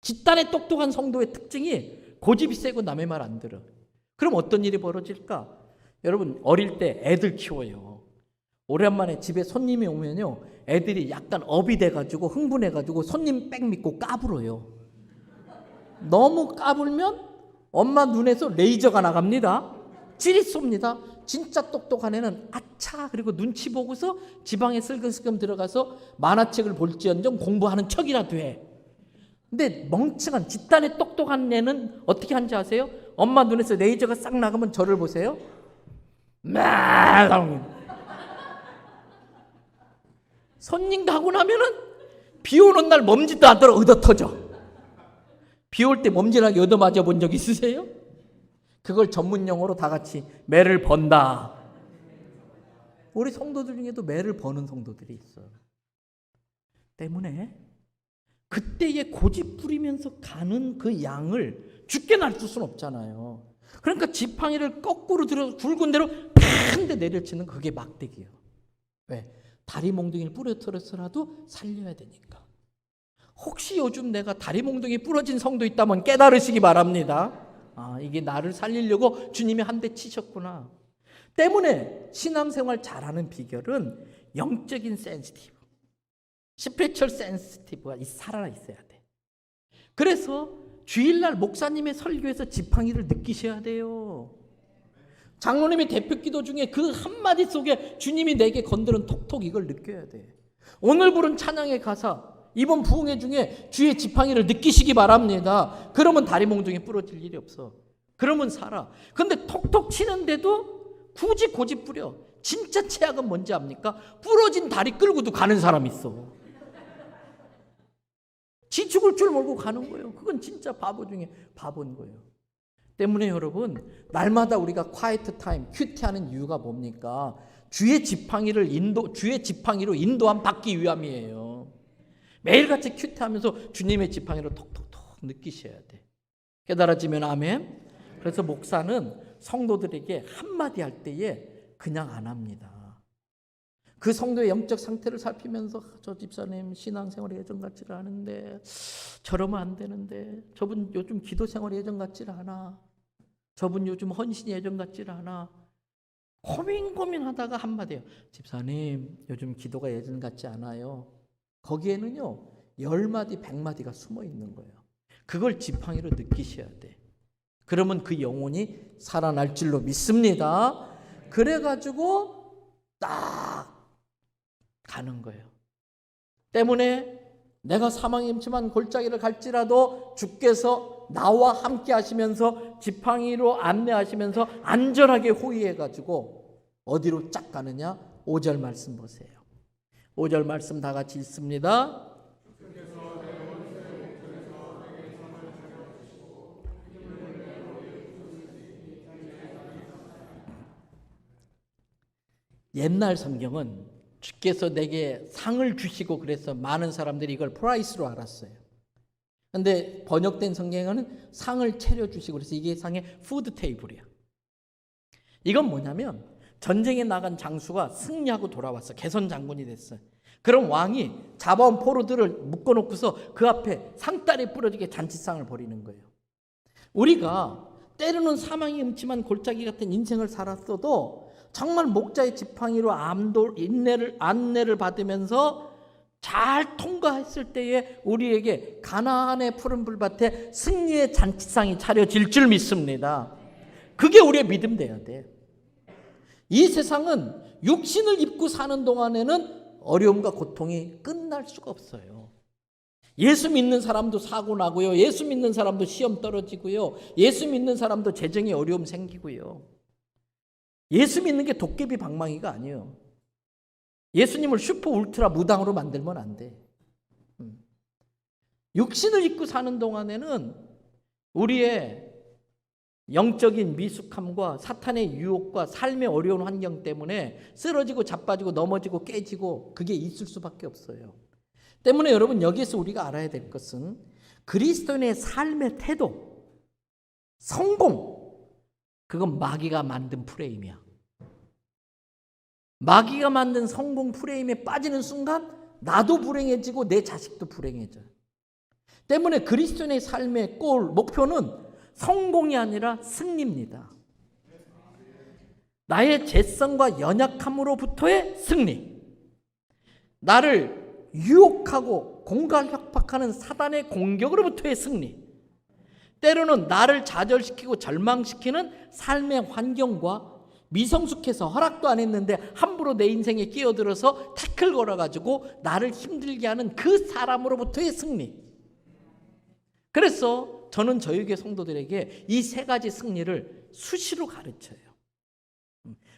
집단의 똑똑한 성도의 특징이 고집이 세고 남의 말 안 들어. 그럼 어떤 일이 벌어질까? 여러분, 어릴 때 애들 키워요. 오랜만에 집에 손님이 오면요, 애들이 약간 업이 돼가지고 흥분해가지고 손님 백 믿고 까불어요. 너무 까불면 엄마 눈에서 레이저가 나갑니다. 찌릿 쏩니다. 진짜 똑똑한 애는 아차, 그리고 눈치 보고서 지방에 슬금슬금 들어가서 만화책을 볼지언정 공부하는 척이나 돼. 근데 멍청한 집단에 똑똑한 애는 어떻게 하는지 아세요? 엄마 눈에서 레이저가 싹 나가면 저를 보세요. 손님 가고 나면은 비 오는 날 먼지도 안 들어 얻어 터져. 비 올 때 먼지나게 얻어 맞아 본 적 있으세요? 그걸 전문 용어로 다 같이 매를 번다. 우리 성도들 중에도 매를 버는 성도들이 있어요. 때문에 그때에 고집 부리면서 가는 그 양을 죽게 놔둘 수는 없잖아요. 그러니까 지팡이를 거꾸로 들어서 굵은 대로 큰 데 내려치는 그게 막대기예요. 왜? 다리 몽둥이를 부러뜨려서라도 살려야 되니까. 혹시 요즘 내가 다리 몽둥이 부러진 성도 있다면 깨달으시기 바랍니다. 아, 이게 나를 살리려고 주님이 한 대 치셨구나. 때문에 신앙생활 잘하는 비결은 영적인 센시티브, 스피리추얼 센시티브가 살아 있어야 돼. 그래서 주일날 목사님의 설교에서 지팡이를 느끼셔야 돼요. 장로님의 대표기도 중에 그 한마디 속에 주님이 내게 건드린 톡톡, 이걸 느껴야 돼. 오늘 부른 찬양의 가사, 이번 부흥회 중에 주의 지팡이를 느끼시기 바랍니다. 그러면 다리 몽둥이 부러질 일이 없어. 그러면 살아. 근데 톡톡 치는데도 굳이 고집 부려. 진짜 최악은 뭔지 압니까? 부러진 다리 끌고도 가는 사람이 있어. 지 죽을 줄 모르고 가는 거예요. 그건 진짜 바보 중에 바보인 거예요. 때문에 여러분, 날마다 우리가 quiet time, 큐티하는 이유가 뭡니까? 주의 지팡이로 인도함 받기 위함이에요. 매일같이 큐티하면서 주님의 지팡이로 톡톡톡 느끼셔야 돼. 깨달아지면 아멘. 그래서 목사는 성도들에게 한마디 할 때에 그냥 안 합니다. 그 성도의 영적 상태를 살피면서 저 집사님 신앙생활이 예전 같지를 않은데, 저러면 안 되는데, 저분 요즘 기도생활이 예전 같지를 않아, 저분 요즘 헌신이 예전 같지를 않아, 고민하다가 한마디예요. 집사님 요즘 기도가 예전 같지 않아요. 거기에는요 10마디 100마디가 숨어 있는 거예요. 그걸 지팡이로 느끼셔야 돼. 그러면 그 영혼이 살아날 줄로 믿습니다. 그래가지고 딱 가는 거예요. 때문에 내가 사망의 임침한 골짜기를 갈지라도 주께서 나와 함께 하시면서 지팡이로 안내하시면서 안전하게 호위해가지고 어디로 쫙 가느냐? 5절 말씀 보세요. 5절 말씀 다 같이 읽습니다. 옛날 성경은 주께서 내게 상을 주시고 그래서 많은 사람들이 이걸 프라이스로 알았어요. 근데 번역된 성경에는 상을 차려주시고 그래서 이게 상의 푸드 테이블이야. 이건 뭐냐면 전쟁에 나간 장수가 승리하고 돌아왔어. 개선 장군이 됐어. 그럼 왕이 잡아온 포로들을 묶어놓고서 그 앞에 상다리 부러지게 잔치상을 벌이는 거예요. 우리가 때로는 사망이 음침한 골짜기 같은 인생을 살았어도 정말 목자의 지팡이로 안내를 받으면서 잘 통과했을 때에 우리에게 가나안의 푸른 불밭에 승리의 잔치상이 차려질 줄 믿습니다. 그게 우리의 믿음 돼야 돼. 이 세상은 육신을 입고 사는 동안에는 어려움과 고통이 끝날 수가 없어요. 예수 믿는 사람도 사고 나고요. 예수 믿는 사람도 시험 떨어지고요. 예수 믿는 사람도 재정에 어려움 생기고요. 예수 믿는 게 도깨비 방망이가 아니에요. 예수님을 슈퍼 울트라 무당으로 만들면 안 돼. 육신을 입고 사는 동안에는 우리의 영적인 미숙함과 사탄의 유혹과 삶의 어려운 환경 때문에 쓰러지고 자빠지고 넘어지고 깨지고 그게 있을 수밖에 없어요. 때문에 여러분, 여기에서 우리가 알아야 될 것은 그리스도인의 삶의 태도, 성공, 그건 마귀가 만든 프레임이야. 마귀가 만든 성공 프레임에 빠지는 순간 나도 불행해지고 내 자식도 불행해져요. 때문에 그리스도인의 삶의 골, 목표는 성공이 아니라 승리입니다. 나의 죄성과 연약함으로부터의 승리. 나를 유혹하고 공갈 협박하는 사단의 공격으로부터의 승리. 때로는 나를 좌절시키고 절망시키는 삶의 환경과 미성숙해서 허락도 안 했는데 함부로 내 인생에 끼어들어서 태클 걸어가지고 나를 힘들게 하는 그 사람으로부터의 승리. 그래서 저는 저희 교회 성도들에게 이 세 가지 승리를 수시로 가르쳐요.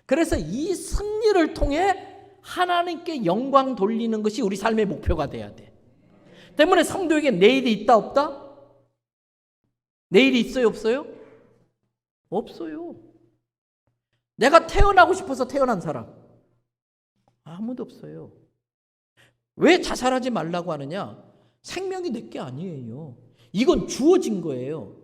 그래서 이 승리를 통해 하나님께 영광 돌리는 것이 우리 삶의 목표가 돼야 돼. 때문에 성도에게 내일이 있다 없다? 내일이 있어요 없어요? 없어요. 내가 태어나고 싶어서 태어난 사람 아무도 없어요. 왜 자살하지 말라고 하느냐? 생명이 내 게 아니에요. 이건 주어진 거예요.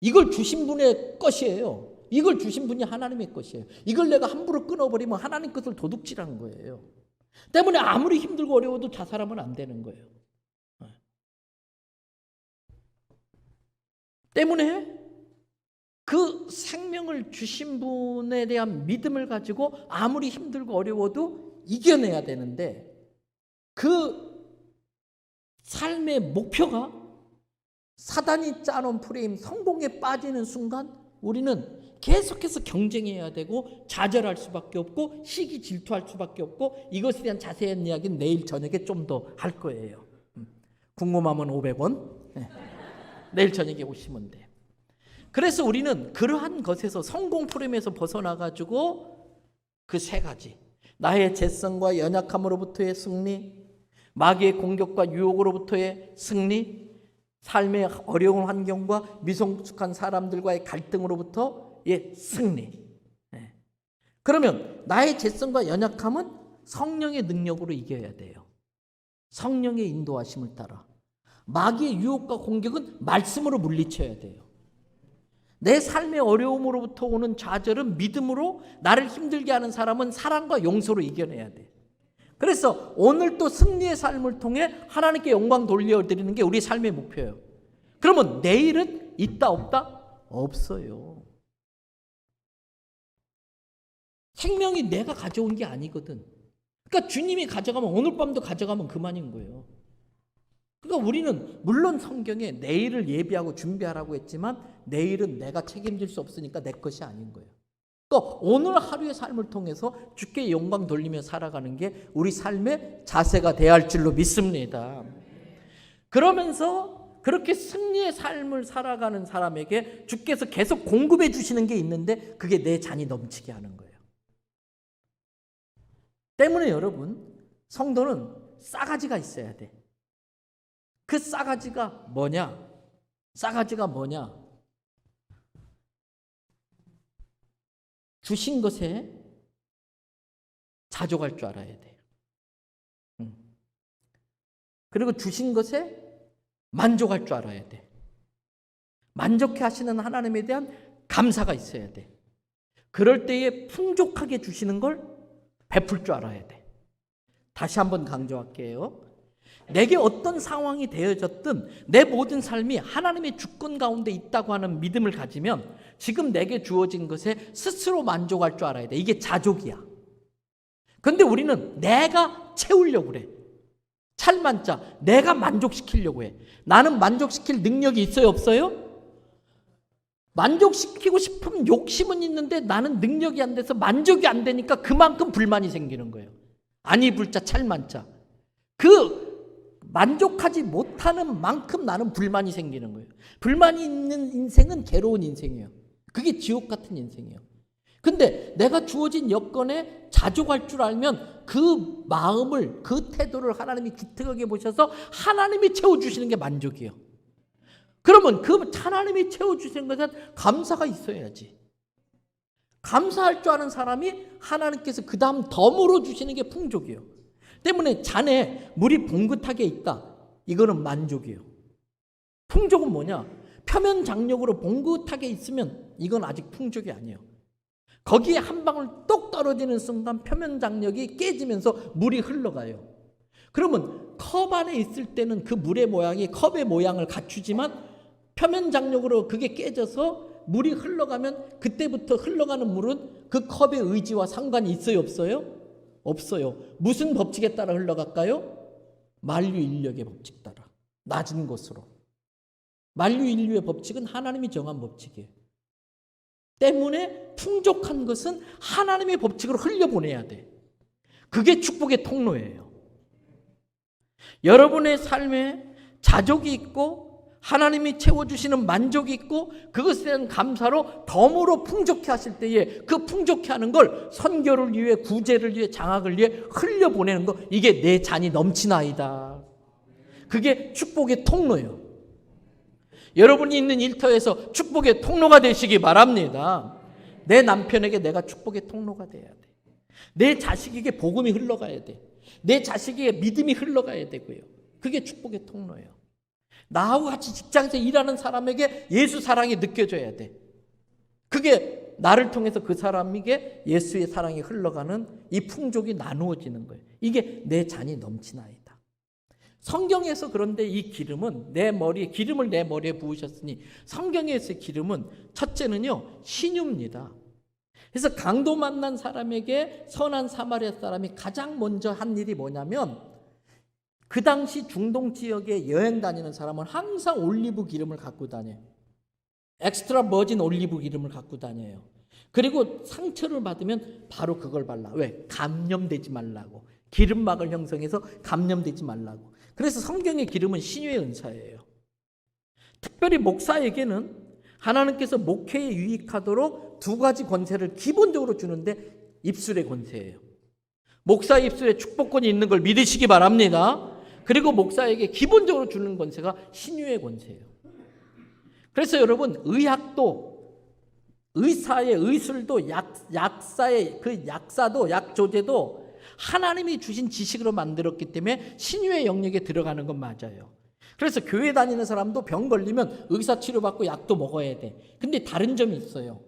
이걸 주신 분의 것이에요. 이걸 주신 분이 하나님의 것이에요. 이걸 내가 함부로 끊어버리면 하나님 것을 도둑질하는 거예요. 때문에 아무리 힘들고 어려워도 자살하면 안 되는 거예요. 때문에 그 생명을 주신 분에 대한 믿음을 가지고 아무리 힘들고 어려워도 이겨내야 되는데, 그 삶의 목표가 사단이 짜놓은 프레임, 성공에 빠지는 순간 우리는 계속해서 경쟁해야 되고 좌절할 수밖에 없고 시기 질투할 수밖에 없고, 이것에 대한 자세한 이야기는 내일 저녁에 좀 더 할 거예요. 궁금하면 500원 내일 저녁에 오시면 돼요. 그래서 우리는 그러한 것에서, 성공 프레임에서 벗어나가지고 그 세 가지, 나의 죄성과 연약함으로부터의 승리, 마귀의 공격과 유혹으로부터의 승리, 삶의 어려운 환경과 미성숙한 사람들과의 갈등으로부터의 승리. 그러면 나의 죄성과 연약함은 성령의 능력으로 이겨야 돼요. 성령의 인도하심을 따라. 마귀의 유혹과 공격은 말씀으로 물리쳐야 돼요. 내 삶의 어려움으로부터 오는 좌절은 믿음으로, 나를 힘들게 하는 사람은 사랑과 용서로 이겨내야 돼. 그래서 오늘 또 승리의 삶을 통해 하나님께 영광 돌려드리는 게 우리 삶의 목표예요. 그러면 내일은 있다 없다? 없어요. 생명이 내가 가져온 게 아니거든. 그러니까 주님이 가져가면, 오늘 밤도 가져가면 그만인 거예요. 그러니까 우리는 물론 성경에 내일을 예비하고 준비하라고 했지만 내일은 내가 책임질 수 없으니까 내 것이 아닌 거예요. 그러니까 오늘 하루의 삶을 통해서 주께 영광 돌리며 살아가는 게 우리 삶의 자세가 돼야 할 줄로 믿습니다. 그러면서 그렇게 승리의 삶을 살아가는 사람에게 주께서 계속 공급해 주시는 게 있는데, 그게 내 잔이 넘치게 하는 거예요. 때문에 여러분, 성도는 싸가지가 있어야 돼. 그 싸가지가 뭐냐? 싸가지가 뭐냐? 주신 것에 자족할 줄 알아야 돼요. 그리고 주신 것에 만족할 줄 알아야 돼. 만족해 하시는 하나님에 대한 감사가 있어야 돼. 그럴 때에 풍족하게 주시는 걸 베풀 줄 알아야 돼. 다시 한번 강조할게요. 내게 어떤 상황이 되어졌든 내 모든 삶이 하나님의 주권 가운데 있다고 하는 믿음을 가지면 지금 내게 주어진 것에 스스로 만족할 줄 알아야 돼. 이게 자족이야. 그런데 우리는 내가 채우려고 그래. 찰만자, 내가 만족시키려고 해. 나는 만족시킬 능력이 있어요 없어요? 만족시키고 싶은 욕심은 있는데 나는 능력이 안 돼서 만족이 안 되니까 그만큼 불만이 생기는 거예요. 아니 불자 찰만자. 그 만족하지 못하는 만큼 나는 불만이 생기는 거예요. 불만이 있는 인생은 괴로운 인생이에요. 그게 지옥 같은 인생이에요. 근데 내가 주어진 여건에 자족할 줄 알면 그 마음을, 그 태도를 하나님이 기특하게 보셔서 하나님이 채워주시는 게 만족이에요. 그러면 그 하나님이 채워주시는 것은 감사가 있어야지. 감사할 줄 아는 사람이 하나님께서 그 다음 덤으로 주시는 게 풍족이에요. 때문에 잔에 물이 봉긋하게 있다. 이거는 만족이에요. 풍족은 뭐냐? 표면 장력으로 봉긋하게 있으면 이건 아직 풍족이 아니에요. 거기에 한 방울 똑 떨어지는 순간 표면 장력이 깨지면서 물이 흘러가요. 그러면 컵 안에 있을 때는 그 물의 모양이 컵의 모양을 갖추지만 표면 장력으로 그게 깨져서 물이 흘러가면 그때부터 흘러가는 물은 그 컵의 의지와 상관이 있어요, 없어요? 없어요. 무슨 법칙에 따라 흘러갈까요? 만류인력의 법칙 따라. 낮은 곳으로. 만류인류의 법칙은 하나님이 정한 법칙이에요. 때문에 풍족한 것은 하나님의 법칙으로 흘려보내야 돼. 그게 축복의 통로예요. 여러분의 삶에 자족이 있고 하나님이 채워주시는 만족이 있고 그것에 대한 감사로 덤으로 풍족해 하실 때에 그 풍족해 하는 걸 선교를 위해, 구제를 위해, 장학을 위해 흘려보내는 거, 이게 내 잔이 넘치나이다. 그게 축복의 통로예요. 여러분이 있는 일터에서 축복의 통로가 되시기 바랍니다. 내 남편에게 내가 축복의 통로가 돼야 돼. 내 자식에게 복음이 흘러가야 돼. 내 자식에게 믿음이 흘러가야 되고요. 그게 축복의 통로예요. 나하고 같이 직장에서 일하는 사람에게 예수 사랑이 느껴져야 돼. 그게 나를 통해서 그 사람에게 예수의 사랑이 흘러가는 이 풍족이 나누어지는 거예요. 이게 내 잔이 넘치나이다. 성경에서 그런데 이 기름은 기름을 내 머리에 부으셨으니, 성경에서의 기름은 첫째는요, 신유입니다. 그래서 강도 만난 사람에게 선한 사마리아 사람이 가장 먼저 한 일이 뭐냐면, 그 당시 중동 지역에 여행 다니는 사람은 항상 올리브 기름을 갖고 다녀요. 엑스트라 버진 올리브 기름을 갖고 다녀요. 그리고 상처를 받으면 바로 그걸 발라. 왜? 감염되지 말라고. 기름막을 형성해서 감염되지 말라고. 그래서 성경의 기름은 신유의 은사예요. 특별히 목사에게는 하나님께서 목회에 유익하도록 두 가지 권세를 기본적으로 주는데, 입술의 권세예요. 목사의 입술에 축복권이 있는 걸 믿으시기 바랍니다. 그리고 목사에게 기본적으로 주는 권세가 신유의 권세예요. 그래서 여러분, 의학도, 의사의 의술도, 약사의 그 약사도, 약조제도 하나님이 주신 지식으로 만들었기 때문에 신유의 영역에 들어가는 건 맞아요. 그래서 교회 다니는 사람도 병 걸리면 의사 치료받고 약도 먹어야 돼. 근데 다른 점이 있어요.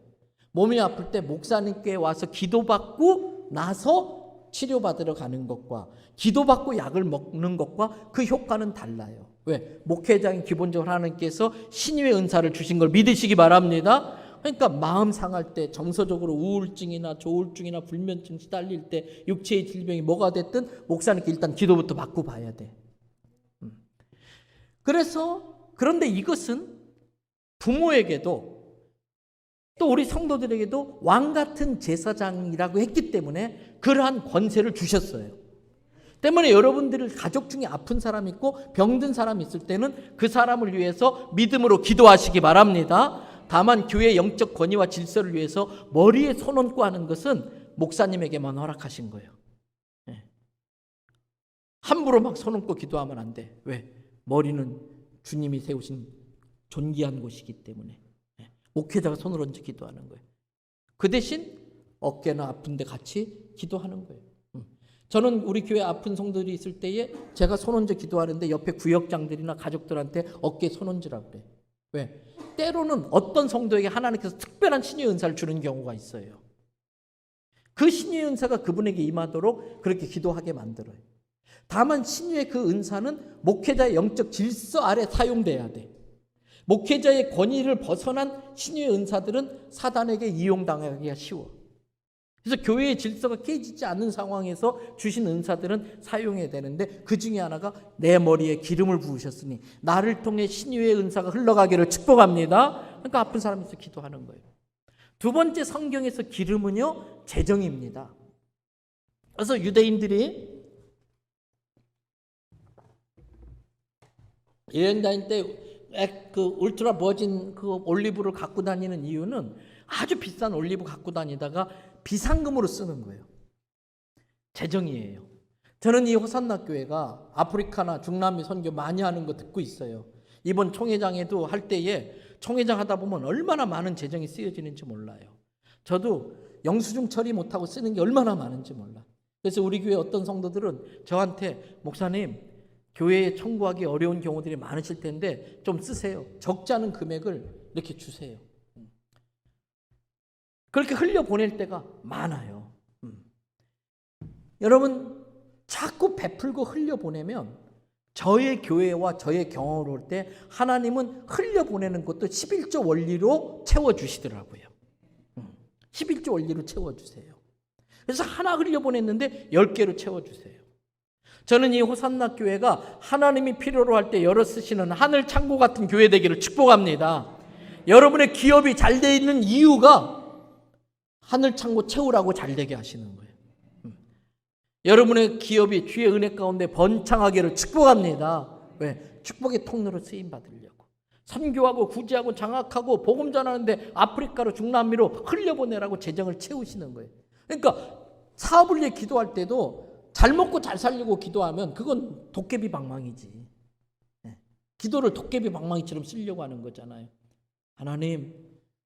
몸이 아플 때 목사님께 와서 기도받고 나서 치료받으러 가는 것과 기도받고 약을 먹는 것과 그 효과는 달라요. 왜? 목회장이 기본적으로 하나님께서 신유의 은사를 주신 걸 믿으시기 바랍니다. 그러니까 마음 상할 때, 정서적으로 우울증이나 조울증이나 불면증 시달릴 때, 육체의 질병이 뭐가 됐든 목사님께 일단 기도부터 받고 봐야 돼. 그런데 이것은 부모에게도 또 우리 성도들에게도 왕 같은 제사장이라고 했기 때문에 그러한 권세를 주셨어요. 때문에 여러분들 가족 중에 아픈 사람 있고 병든 사람 있을 때는 그 사람을 위해서 믿음으로 기도하시기 바랍니다. 다만 교회의 영적 권위와 질서를 위해서 머리에 손 얹고 하는 것은 목사님에게만 허락하신 거예요. 함부로 막 손 얹고 기도하면 안 돼. 왜? 머리는 주님이 세우신 존귀한 곳이기 때문에 목회자가 손을 얹어 기도하는 거예요. 그 대신 어깨나 아픈데 같이 기도하는 거예요. 저는 우리 교회 아픈 성도들이 있을 때에 제가 손 얹어 기도하는데 옆에 구역장들이나 가족들한테 어깨에 손 얹으라고 그래. 왜? 때로는 어떤 성도에게 하나님께서 특별한 신유의 은사를 주는 경우가 있어요. 그 신유의 은사가 그분에게 임하도록 그렇게 기도하게 만들어요. 다만 신유의 그 은사는 목회자의 영적 질서 아래 사용돼야 돼. 목회자의 권위를 벗어난 신유의 은사들은 사단에게 이용당하기가 쉬워. 그래서 교회의 질서가 깨지지 않는 상황에서 주신 은사들은 사용해야 되는데, 그 중에 하나가 내 머리에 기름을 부으셨으니 나를 통해 신유의 은사가 흘러가기를 축복합니다. 그러니까 아픈 사람에서 기도하는 거예요. 두 번째, 성경에서 기름은요, 재정입니다. 그래서 유대인들이 여행 다닐 때 그 울트라 버진 그 올리브를 갖고 다니는 이유는 아주 비싼 올리브 갖고 다니다가 비상금으로 쓰는 거예요. 재정이에요. 저는 이 호산나 교회가 아프리카나 중남미 선교 많이 하는 거 듣고 있어요. 이번 총회장에도 할 때에 총회장 하다 보면 얼마나 많은 재정이 쓰여지는지 몰라요. 저도 영수증 처리 못하고 쓰는 게 얼마나 많은지 몰라. 그래서 우리 교회 어떤 성도들은 저한테 목사님 교회에 청구하기 어려운 경우들이 많으실 텐데 좀 쓰세요. 적지 않은 금액을 이렇게 주세요. 그렇게 흘려보낼 때가 많아요. 여러분 자꾸 베풀고 흘려보내면 저의 교회와 저의 경험을 볼 때 하나님은 흘려보내는 것도 11조 원리로 채워주시더라고요. 11조 원리로 채워주세요. 그래서 하나 흘려보냈는데 10개로 채워주세요. 저는 이 호산나 교회가 하나님이 필요로 할 때 열어 쓰시는 하늘 창고 같은 교회 되기를 축복합니다. 여러분의 기업이 잘 돼 있는 이유가 하늘 창고 채우라고 잘 되게 하시는 거예요. 여러분의 기업이 주의 은혜 가운데 번창하기를 축복합니다. 왜? 축복의 통로로 쓰임 받으려고. 선교하고 구제하고 장악하고 복음 전하는데 아프리카로 중남미로 흘려보내라고 재정을 채우시는 거예요. 그러니까 사업을 위해 기도할 때도 잘 먹고 잘 살려고 기도하면 그건 도깨비 방망이지. 기도를 도깨비 방망이처럼 쓰려고 하는 거잖아요. 하나님,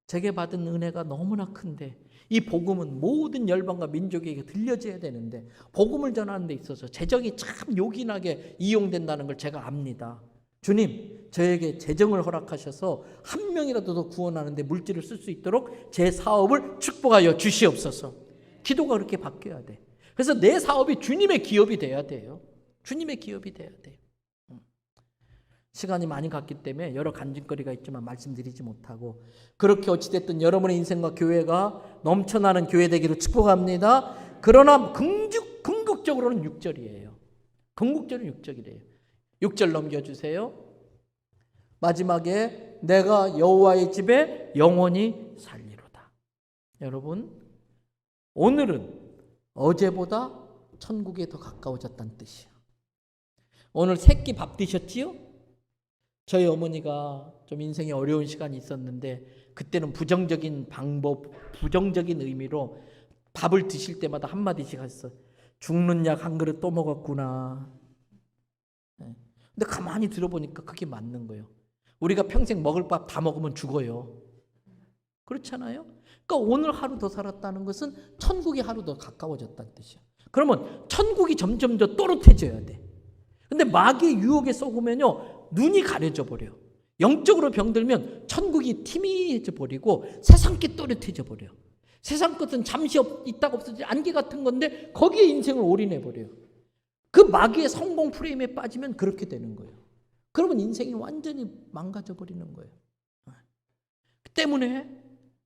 제게 받은 은혜가 너무나 큰데 이 복음은 모든 열방과 민족에게 들려져야 되는데 복음을 전하는 데 있어서 재정이 참 요긴하게 이용된다는 걸 제가 압니다. 주님, 저에게 재정을 허락하셔서 한 명이라도 더 구원하는 데 물질을 쓸 수 있도록 제 사업을 축복하여 주시옵소서. 기도가 그렇게 바뀌어야 돼. 그래서 내 사업이 주님의 기업이 돼야 돼요. 주님의 기업이 돼야 돼요. 시간이 많이 갔기 때문에 여러 간증거리가 있지만 말씀드리지 못하고, 그렇게 어찌됐든 여러분의 인생과 교회가 넘쳐나는 교회 되기를 축복합니다. 그러나 궁극적으로는 6절이에요. 궁극적으로는 6절이래요. 6절 넘겨주세요. 마지막에 내가 여호와의 집에 영원히 살리로다. 여러분, 오늘은 어제보다 천국에 더 가까워졌다는 뜻이야. 오늘 새끼 밥 드셨지요? 저희 어머니가 좀 인생에 어려운 시간이 있었는데 그때는 부정적인 방법, 부정적인 의미로 밥을 드실 때마다 한마디씩 하셨어. 죽는 약 한 그릇 또 먹었구나. 근데 가만히 들어보니까 그게 맞는 거예요. 우리가 평생 먹을 밥 다 먹으면 죽어요. 그렇잖아요? 그러니까 오늘 하루 더 살았다는 것은 천국이 하루 더 가까워졌다는 뜻이야. 그러면 천국이 점점 더 또렷해져야 돼. 근데 마귀의 유혹에 속으면요, 눈이 가려져 버려. 영적으로 병들면 천국이 티미해져 버리고 세상께 또렷해져 버려. 세상 것은 잠시 있다가 없어지 안개 같은 건데 거기에 인생을 올인해 버려요. 그 마귀의 성공 프레임에 빠지면 그렇게 되는 거예요. 그러면 인생이 완전히 망가져 버리는 거예요. 그 때문에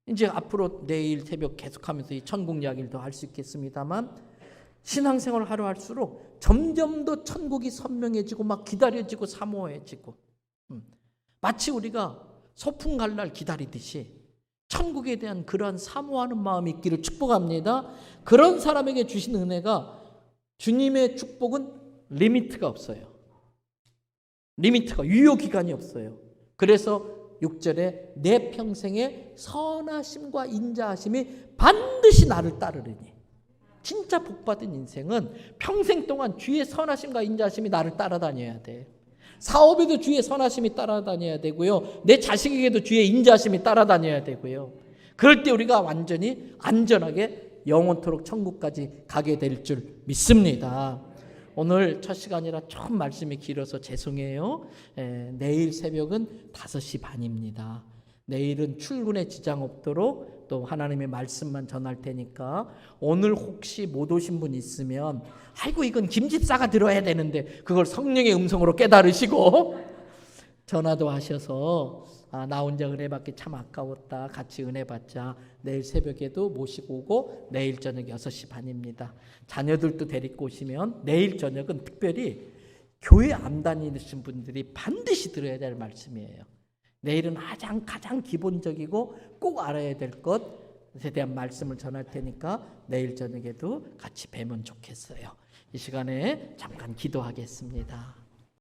이제 앞으로 내일 새벽 계속하면서 이 천국 이야기를 더 할 수 있겠습니다만, 신앙생활을 하루 할수록 점점 더 천국이 선명해지고 막 기다려지고 사모해지고, 마치 우리가 소풍 갈 날 기다리듯이 천국에 대한 그러한 사모하는 마음이 있기를 축복합니다. 그런 사람에게 주신 은혜가, 주님의 축복은 리미트가 없어요. 리미트가, 유효기간이 없어요. 그래서 6절에 내 평생의 선하심과 인자하심이 반드시 나를 따르리니. 진짜 복받은 인생은 평생 동안 주의 선하심과 인자하심이 나를 따라다녀야 돼. 사업에도 주의 선하심이 따라다녀야 되고요. 내 자식에게도 주의 인자하심이 따라다녀야 되고요. 그럴 때 우리가 완전히 안전하게 영원토록 천국까지 가게 될 줄 믿습니다. 오늘 첫 시간이라 조금 말씀이 길어서 죄송해요. 내일 새벽은 5시 반입니다. 내일은 출근에 지장 없도록 또 하나님의 말씀만 전할 테니까, 오늘 혹시 못 오신 분 있으면 아이고 이건 김 집사가 들어야 되는데 그걸 성령의 음성으로 깨달으시고 전화도 하셔서 나 혼자 은혜 받기 참 아까웠다, 같이 은혜 받자. 내일 새벽에도 모시고 오고 내일 저녁 6시 반입니다. 자녀들도 데리고 오시면 내일 저녁은 특별히 교회 안 다니시는 분들이 반드시 들어야 될 말씀이에요. 내일은 가장 기본적이고 꼭 알아야 될 것에 대한 말씀을 전할 테니까 내일 저녁에도 같이 뵈면 좋겠어요. 이 시간에 잠깐 기도하겠습니다.